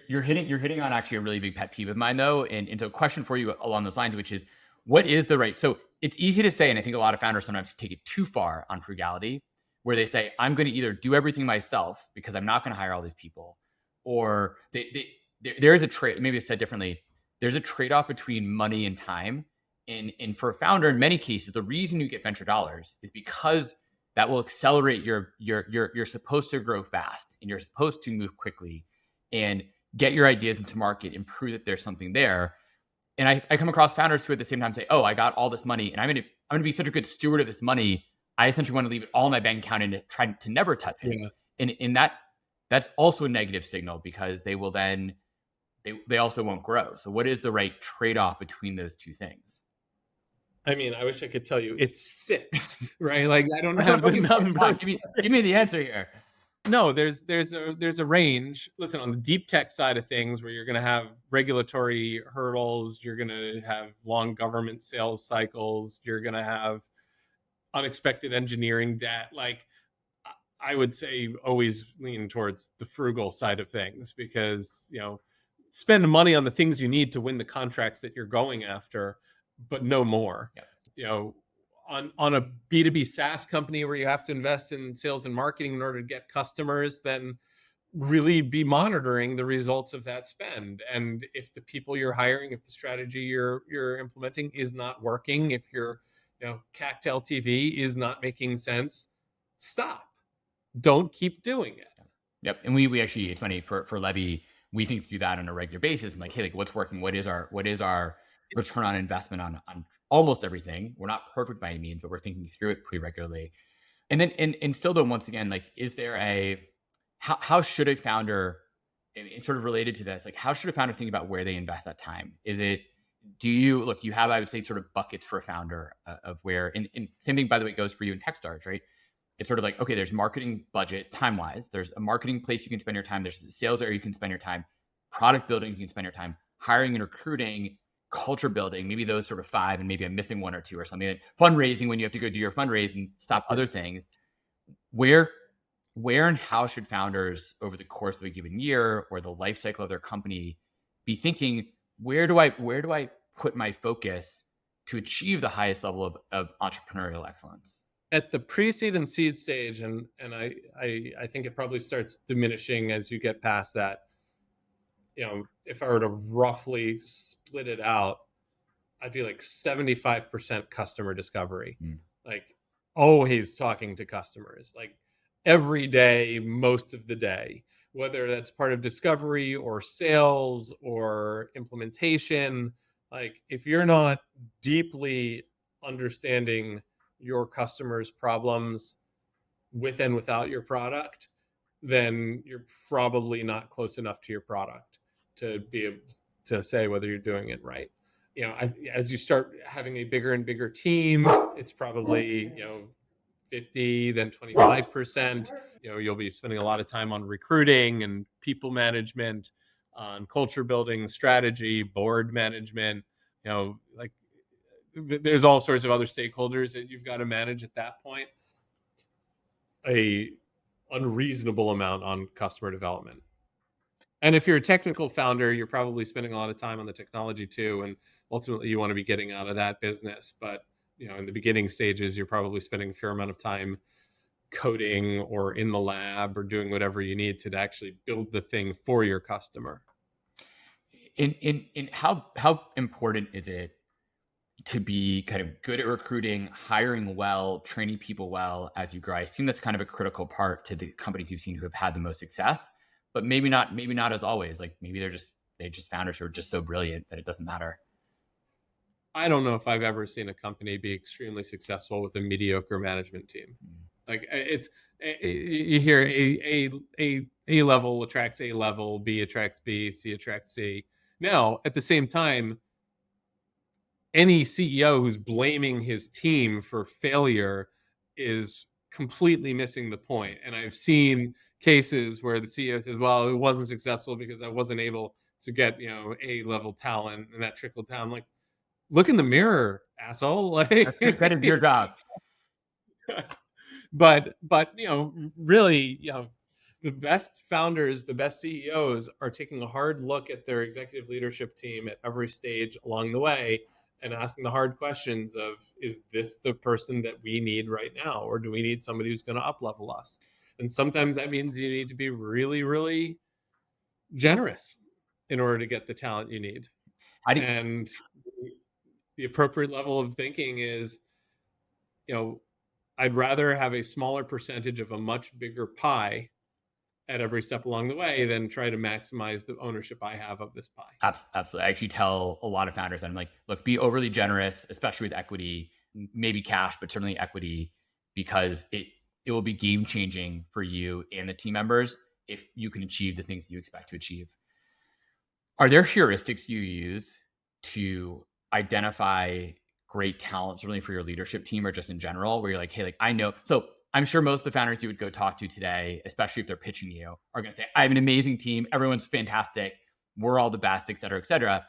you're hitting on actually a really big pet peeve of mine, though. And so a question for you along those lines, which is, what is the right? So it's easy to say, and I think a lot of founders sometimes take it too far on frugality, where they say, I'm going to either do everything myself because I'm not going to hire all these people, or there is a trade. Maybe it's said differently. There's a trade-off between money and time. And for a founder, in many cases, the reason you get venture dollars is because that will accelerate you're supposed to grow fast, and you're supposed to move quickly and get your ideas into market and prove that there's something there. And I come across founders who at the same time say, oh, I got all this money and I'm going to be such a good steward of this money. I essentially want to leave it all in my bank account and try to never touch it. Yeah. And that's also a negative signal, because they will then, they also won't grow. So what is the right trade-off between those two things? I mean, I wish I could tell you it's 6, right? Like, I don't have the number. Give me the answer here. No, there's a range. Listen, on the deep tech side of things, where you're going to have regulatory hurdles, you're going to have long government sales cycles, you're going to have unexpected engineering debt. Like, I would say always lean towards the frugal side of things, because, spend money on the things you need to win the contracts that you're going after, but no more. Yeah. On a B2B SaaS company where you have to invest in sales and marketing in order to get customers, then really be monitoring the results of that spend. And if the people you're hiring, if the strategy you're implementing is not working, if your CAC to LTV is not making sense, stop. Don't keep doing it. Yep. And we actually, it's funny, for Levy, we think through that on a regular basis. And like, hey, like, what's working? What is our return on investment on almost everything? We're not perfect by any means, but we're thinking through it pretty regularly. And then, and still though, once again, like, is there how should a founder, and it's sort of related to this, like how should a founder think about where they invest that time? Is it, do you look, you have, I would say, sort of buckets for a founder of where, and same thing, by the way, goes for you in Techstars, right? It's sort of like, okay, there's marketing budget time wise, there's a marketing place you can spend your time, there's a sales area you can spend your time, product building you can spend your time, hiring and recruiting, culture building, maybe those sort of five, and maybe I'm missing one or two or something. Fundraising, when you have to go do your fundraise and stop other things. Where and how should founders over the course of a given year or the life cycle of their company be thinking, where do I put my focus to achieve the highest level of entrepreneurial excellence? At the pre-seed and seed stage, and I think it probably starts diminishing as you get past that. If I were to roughly split it out, I'd be like 75% customer discovery. Like always talking to customers, like every day, most of the day, whether that's part of discovery or sales or implementation. Like if you're not deeply understanding your customers' problems with and without your product, then you're probably not close enough to your product to be able to say whether you're doing it right. As you start having a bigger and bigger team, it's probably 50, then 25%. You'll be spending a lot of time on recruiting and people management, on culture building, strategy, board management. Like there's all sorts of other stakeholders that you've got to manage at that point. A unreasonable amount on customer development. And if you're a technical founder, you're probably spending a lot of time on the technology too. And ultimately you want to be getting out of that business. But, in the beginning stages, you're probably spending a fair amount of time coding or in the lab or doing whatever you need to actually build the thing for your customer. In how important is it to be kind of good at recruiting, hiring well, training people well as you grow? I assume that's kind of a critical part to the companies you've seen who have had the most success, but maybe not as always. Like maybe they're just founders who are just so brilliant that it doesn't matter. I don't know if I've ever seen a company be extremely successful with a mediocre management team. Like it's, you hear a level attracts A level, B attracts B, C attracts C. Now, at the same time, any CEO who's blaming his team for failure is completely missing the point. And I've seen cases where the CEO says, well, it wasn't successful because I wasn't able to get, A level talent, and that trickled down. Like, look in the mirror, asshole. Like that is your job. but really, the best founders, the best CEOs are taking a hard look at their executive leadership team at every stage along the way and asking the hard questions of, is this the person that we need right now? Or do we need somebody who's going to up level us? And sometimes that means you need to be really, really generous in order to get the talent you need. And the appropriate level of thinking is, I'd rather have a smaller percentage of a much bigger pie at every step along the way than try to maximize the ownership I have of this pie. Absolutely. I actually tell a lot of founders that I'm like, look, be overly generous, especially with equity, maybe cash, but certainly equity, because it will be game changing for you and the team members if you can achieve the things that you expect to achieve. Are there heuristics you use to identify great talent, certainly for your leadership team or just in general, where you're like, hey, like I know. So I'm sure most of the founders you would go talk to today, especially if they're pitching you, are going to say, I have an amazing team. Everyone's fantastic. We're all the best, et cetera, et cetera.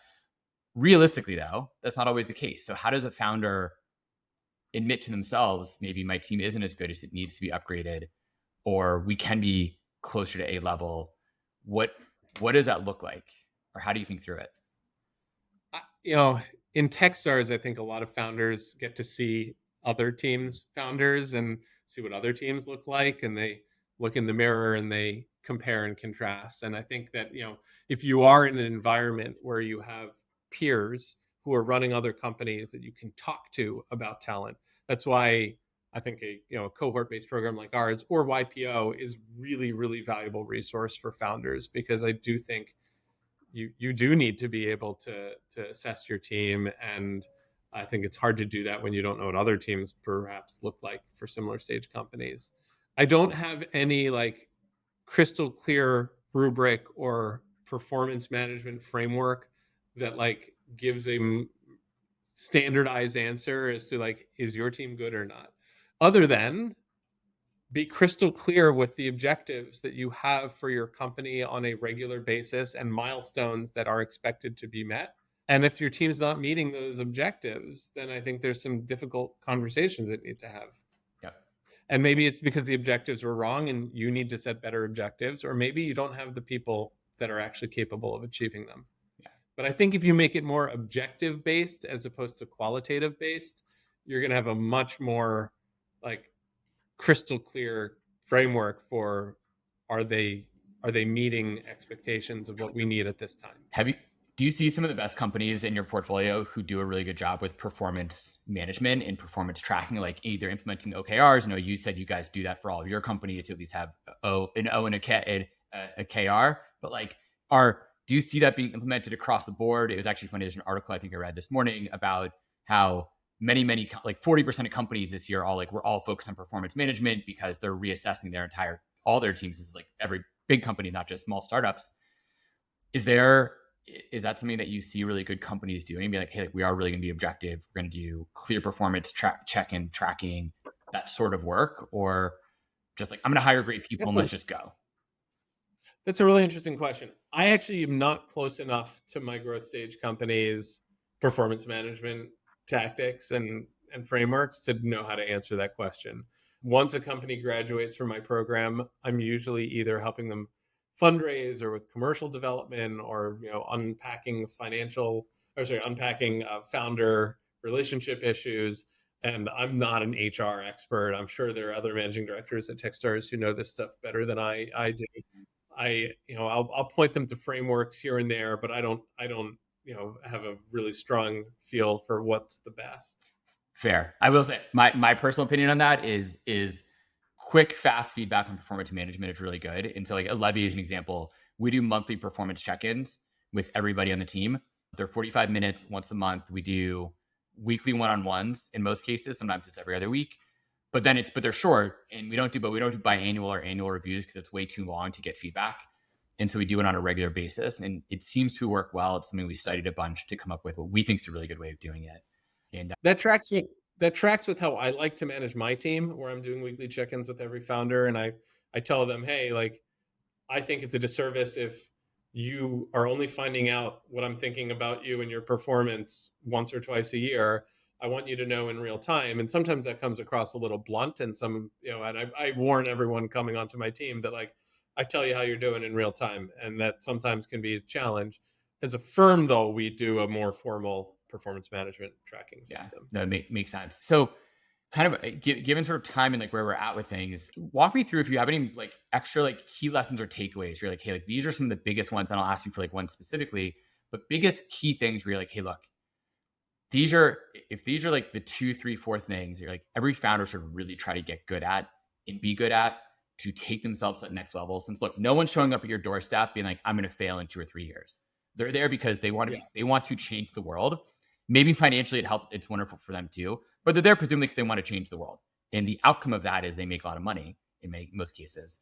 Realistically, though, that's not always the case. So how does a founder admit to themselves, maybe my team isn't as good as it needs to be upgraded, or we can be closer to A level? What does that look like? Or how do you think through it? In TechStars, I think a lot of founders get to see other teams' founders and see what other teams look like. And they look in the mirror and they compare and contrast. And I think that, if you are in an environment where you have peers who are running other companies that you can talk to about talent, that's why I think a cohort-based program like ours or YPO is really, really valuable resource for founders, because I do think you do need to be able to assess your team. And I think it's hard to do that when you don't know what other teams perhaps look like for similar stage companies. I don't have any like crystal clear rubric or performance management framework that like gives a standardized answer as to like, is your team good or not, other than be crystal clear with the objectives that you have for your company on a regular basis and milestones that are expected to be met. And if your team's not meeting those objectives, then I think there's some difficult conversations that need to have. Yeah. And maybe it's because the objectives were wrong and you need to set better objectives, or maybe you don't have the people that are actually capable of achieving them. Yeah. But I think if you make it more objective based as opposed to qualitative based, you're going to have a much more like crystal clear framework for are they meeting expectations of what we need at this time. Do you see some of the best companies in your portfolio who do a really good job with performance management and performance tracking, like either implementing OKRs? You said you guys do that for all of your companies to at least have an O and a KR, but like do you see that being implemented across the board? It was actually funny. There's an article I think I read this morning about how many, like 40% of companies this year we're all focused on performance management because they're reassessing all their teams. This is like every big company, not just small startups. Is that something that you see really good companies doing? Be like, hey, we are really going to be objective. We're going to do clear performance check-in, tracking, that sort of work, or just like, I'm going to hire great people and let's just go? That's a really interesting question. I actually am not close enough to my growth stage companies' performance management tactics and frameworks to know how to answer that question. Once a company graduates from my program, I'm usually either helping them fundraise or with commercial development or unpacking founder relationship issues. And I'm not an HR expert. I'm sure there are other managing directors at TechStars who know this stuff better than I do. I'll point them to frameworks here and there, but I don't have a really strong feel for what's the best. Fair. I will say my personal opinion on that is quick, fast feedback on performance management is really good. And so like at Levy as an example, we do monthly performance check-ins with everybody on the team. They're 45 minutes once a month. We do weekly one-on-ones in most cases. Sometimes it's every other week, but they're short, and we don't do biannual or annual reviews because it's way too long to get feedback. And so we do it on a regular basis, and it seems to work well. It's something we studied a bunch to come up with what we think is a really good way of doing it. And that tracks with how I like to manage my team, where I'm doing weekly check-ins with every founder. And I tell them, hey, like, I think it's a disservice if you are only finding out what I'm thinking about you and your performance once or twice a year. I want you to know in real time. And sometimes that comes across a little blunt, and and I warn everyone coming onto my team that like, I tell you how you're doing in real time. And that sometimes can be a challenge. As a firm though, we do a more formal performance management tracking system. Yeah, that makes sense. So kind of given sort of time and like where we're at with things, walk me through if you have any like extra like key lessons or takeaways. You're like, hey, like these are some of the biggest ones. And I'll ask you for like one specifically, but biggest key things where you're like, hey, look, if these are like the 2, 3, 4 things you're like every founder should really try to get good at and be good at to take themselves to the next level. Since look, no one's showing up at your doorstep being like, I'm going to fail in 2 or 3 years. They're there because they want to change the world. Maybe financially it's wonderful for them too, but they're there presumably because they want to change the world. And the outcome of that is they make a lot of money in most cases.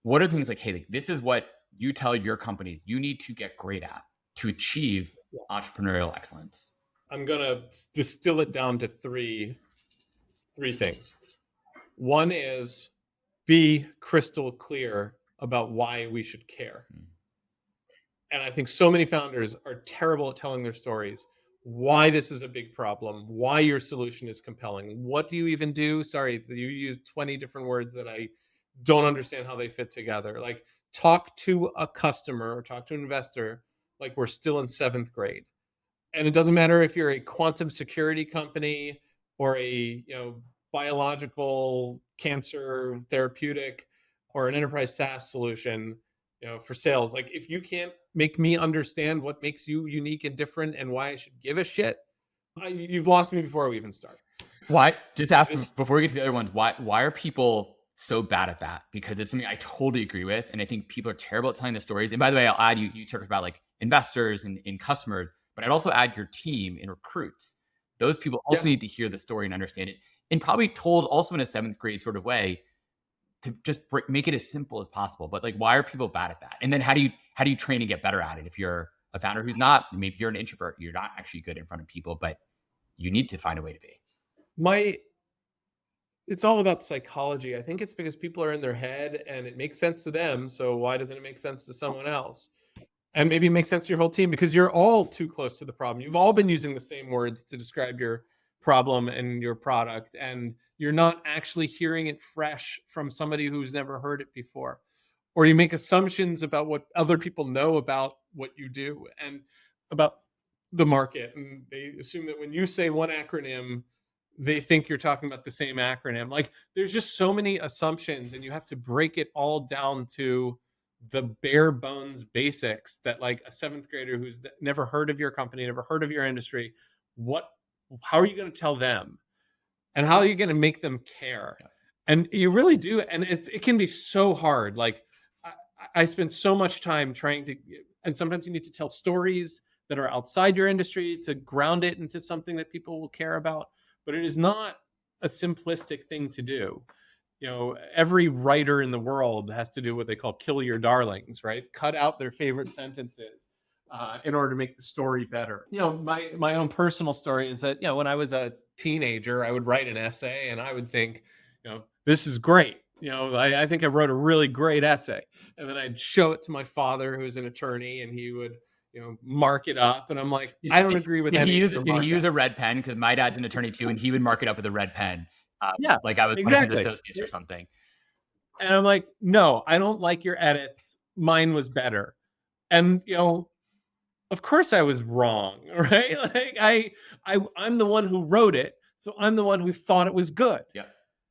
What are things like, hey, like, this is what you tell your companies you need to get great at to achieve entrepreneurial excellence? I'm going to distill it down to three things. One is be crystal clear about why we should care. And I think so many founders are terrible at telling their stories, why this is a big problem, why your solution is compelling. What do you even do? Sorry, you use 20 different words that I don't understand how they fit together. Like talk to a customer or talk to an investor like we're still in 7th grade. And it doesn't matter if you're a quantum security company or a biological cancer therapeutic or an enterprise SaaS solution for sales. Like if you can't make me understand what makes you unique and different and why I should give a shit, you've lost me before we even start. Why? Just ask before we get to the other ones. Why are people so bad at that? Because it's something I totally agree with, and I think people are terrible at telling the stories. And by the way, I'll add you talked about like investors and customers, but I'd also add your team and recruits. Those people also need to hear the story and understand it, and probably told also in a 7th grade sort of way. to just make it as simple as possible. But like, why are people bad at that? And then how do you train to get better at it? If you're a founder who's not, maybe you're an introvert, you're not actually good in front of people, but you need to find a way to be. It's all about psychology. I think it's because people are in their head and it makes sense to them. So why doesn't it make sense to someone else? And maybe it makes sense to your whole team because you're all too close to the problem. You've all been using the same words to describe your problem and your product, and you're not actually hearing it fresh from somebody who's never heard it before. Or you make assumptions about what other people know about what you do and about the market. And they assume that when you say one acronym, they think you're talking about the same acronym. Like, there's just so many assumptions, and you have to break it all down to the bare bones basics that, like, a seventh grader who's never heard of your company, never heard of your industry, how are you going to tell them? And how are you going to make them care? And you really do. And it can be so hard. Like, I spend so much time trying to, and sometimes you need to tell stories that are outside your industry to ground it into something that people will care about. But it is not a simplistic thing to do. Every writer in the world has to do what they call kill your darlings, right? Cut out their favorite sentences in order to make the story better. My own personal story is that, when I was a teenager, I would write an essay and I would think, this is great. I think I wrote a really great essay. And then I'd show it to my father, who's an attorney, and he would, mark it up. And I'm like, I don't agree with that. Did he use a red pen? Because my dad's an attorney too, and he would mark it up with a red pen. Yeah, like I was exactly. one of his associates or something. And I'm like, no, I don't like your edits. Mine was better. And, of course I was wrong, right? Like I'm the one who wrote it. So I'm the one who thought it was good. Yeah.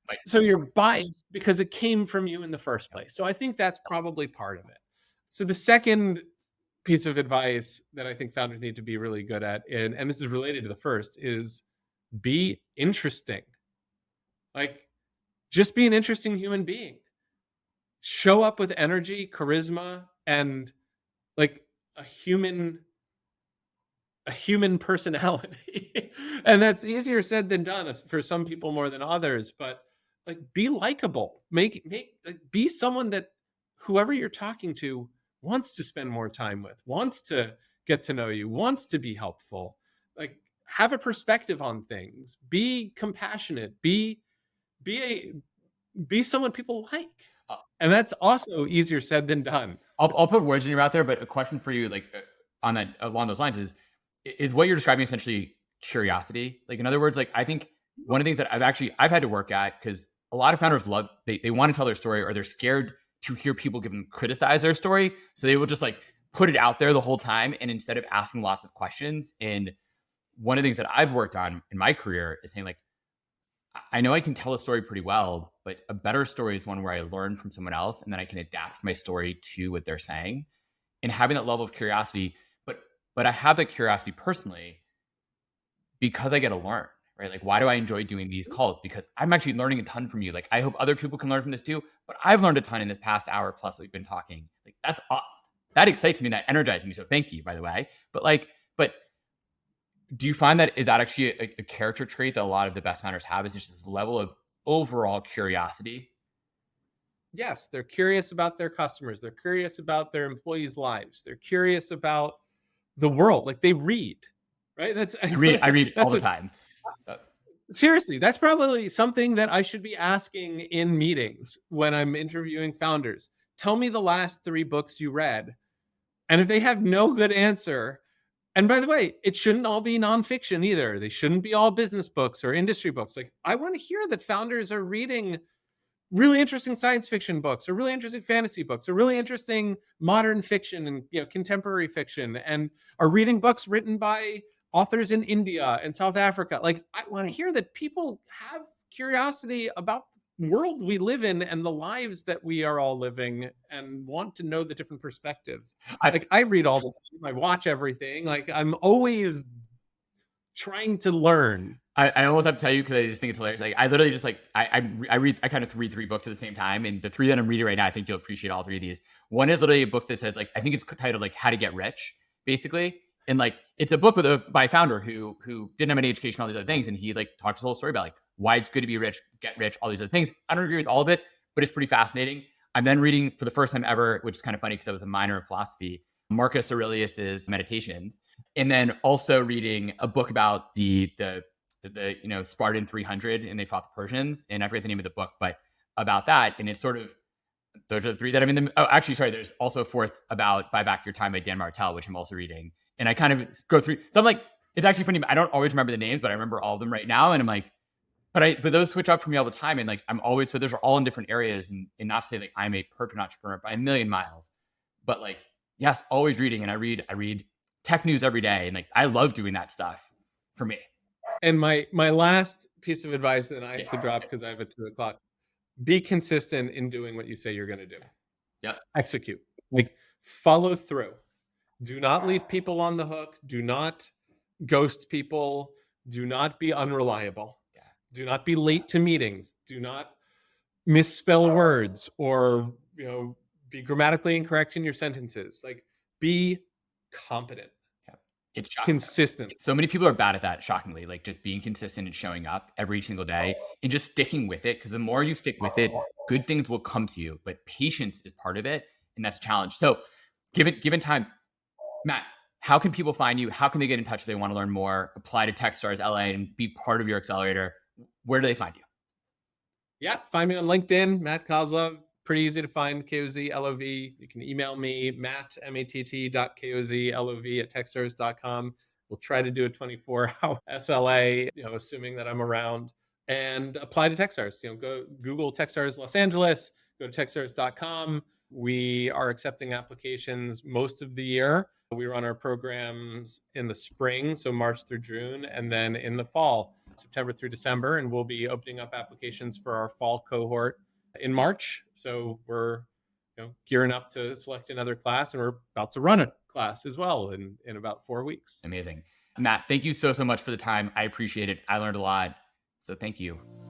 Right. So you're biased because it came from you in the first place. So I think that's probably part of it. So the second piece of advice that I think founders need to be really good at, and this is related to the first, is be interesting. Like, just be an interesting human being. Show up with energy, charisma, and like a human personality. And that's easier said than done for some people more than others, but like, be likable. Be someone that whoever you're talking to wants to spend more time with, wants to get to know you, wants to be helpful. Like, have a perspective on things. Be compassionate. Be someone people like. And that's also easier said than done. I'll put words in your mouth there, but a question for you, like on that, along those lines, is what you're describing essentially curiosity? Like, in other words, like, I think one of the things that I've had to work at, because a lot of founders they want to tell their story, or they're scared to hear people criticize their story. So they will just like put it out there the whole time. And instead of asking lots of questions, and one of the things that I've worked on in my career is saying, like, I know I can tell a story pretty well, but a better story is one where I learn from someone else and then I can adapt my story to what they're saying, and having that level of curiosity. But I have that curiosity personally because I get to learn, right? Like, why do I enjoy doing these calls? Because I'm actually learning a ton from you. Like, I hope other people can learn from this too, but I've learned a ton in this past hour plus that we've been talking. Like, that excites me, that energizes me. So thank you, by the way. But do you find that is that actually a character trait that a lot of the best founders have, is just this level of overall curiosity? Yes, they're curious about their customers. They're curious about their employees' lives. They're curious about the world. Like, they read, right? I read all the time. Seriously, that's probably something that I should be asking in meetings when I'm interviewing founders. Tell me the last 3 books you read. And if they have no good answer, and by the way, it shouldn't all be nonfiction either. They shouldn't be all business books or industry books. Like, I want to hear that founders are reading really interesting science fiction books, or really interesting fantasy books, or really interesting modern fiction and contemporary fiction, and are reading books written by authors in India and South Africa. Like, I want to hear that people have curiosity about the world we live in and the lives that we are all living, and want to know the different perspectives. I read all the time. I watch everything. Like, I'm always trying to learn. I almost have to tell you, because I just think it's hilarious. Like, I literally just like, I kind of read 3 books at the same time. And the 3 that I'm reading right now, I think you'll appreciate all 3 of these. One is literally a book that says, like, I think it's titled like How to Get Rich, basically. And like, it's a book by a founder who didn't have any education, all these other things. And he like talks his whole story about like why it's good to be rich, get rich, all these other things. I don't agree with all of it, but it's pretty fascinating. I'm then reading for the first time ever, which is kind of funny because I was a minor in philosophy, Marcus Aurelius's Meditations, and then also reading a book about the Spartan 300, and they fought the Persians, and I forget the name of the book, but about that. And it's sort of, those are the three that I'm in the, oh, actually, sorry, there's also a fourth about Buy Back Your Time by Dan Martell, which I'm also reading. And I kind of go through, so I'm like, it's actually funny, I don't always remember the names, but I remember all of them right now. And I'm like, but those switch up for me all the time. And like, I'm always, so those are all in different areas, and not to say like I'm a perfect entrepreneur by a million miles, but like, yes, always reading. And I read tech news every day. And like, I love doing that stuff for me. And my last piece of advice that I have to drop because I have a 2:00, be consistent in doing what you say you're going to do. Yeah. Execute, like follow through. Do not leave people on the hook. Do not ghost people. Do not be unreliable. Yeah. Do not be late to meetings. Do not misspell words or, be grammatically incorrect in your sentences. Like, be competent. It's shocking. Consistent. So many people are bad at that, shockingly, like just being consistent and showing up every single day and just sticking with it. Because the more you stick with it, good things will come to you. But patience is part of it, and that's a challenge. So given time, Matt, how can people find you? How can they get in touch if they want to learn more, apply to TechStars LA and be part of your accelerator? Where do they find you? Yeah, find me on LinkedIn, Matt Kozlov. Pretty easy to find, Kozlov. You can email me, matt.kozlov@techstars.com. We'll try to do a 24-hour SLA, assuming that I'm around, and apply to TechStars. Go Google TechStars Los Angeles, go to techstars.com. We are accepting applications most of the year. We run our programs in the spring, so March through June, and then in the fall, September through December, and we'll be opening up applications for our fall cohort in March. So we're gearing up to select another class, and we're about to run a class as well in about 4 weeks. Amazing. Matt, thank you so much for the time. I appreciate it. I learned a lot. So thank you.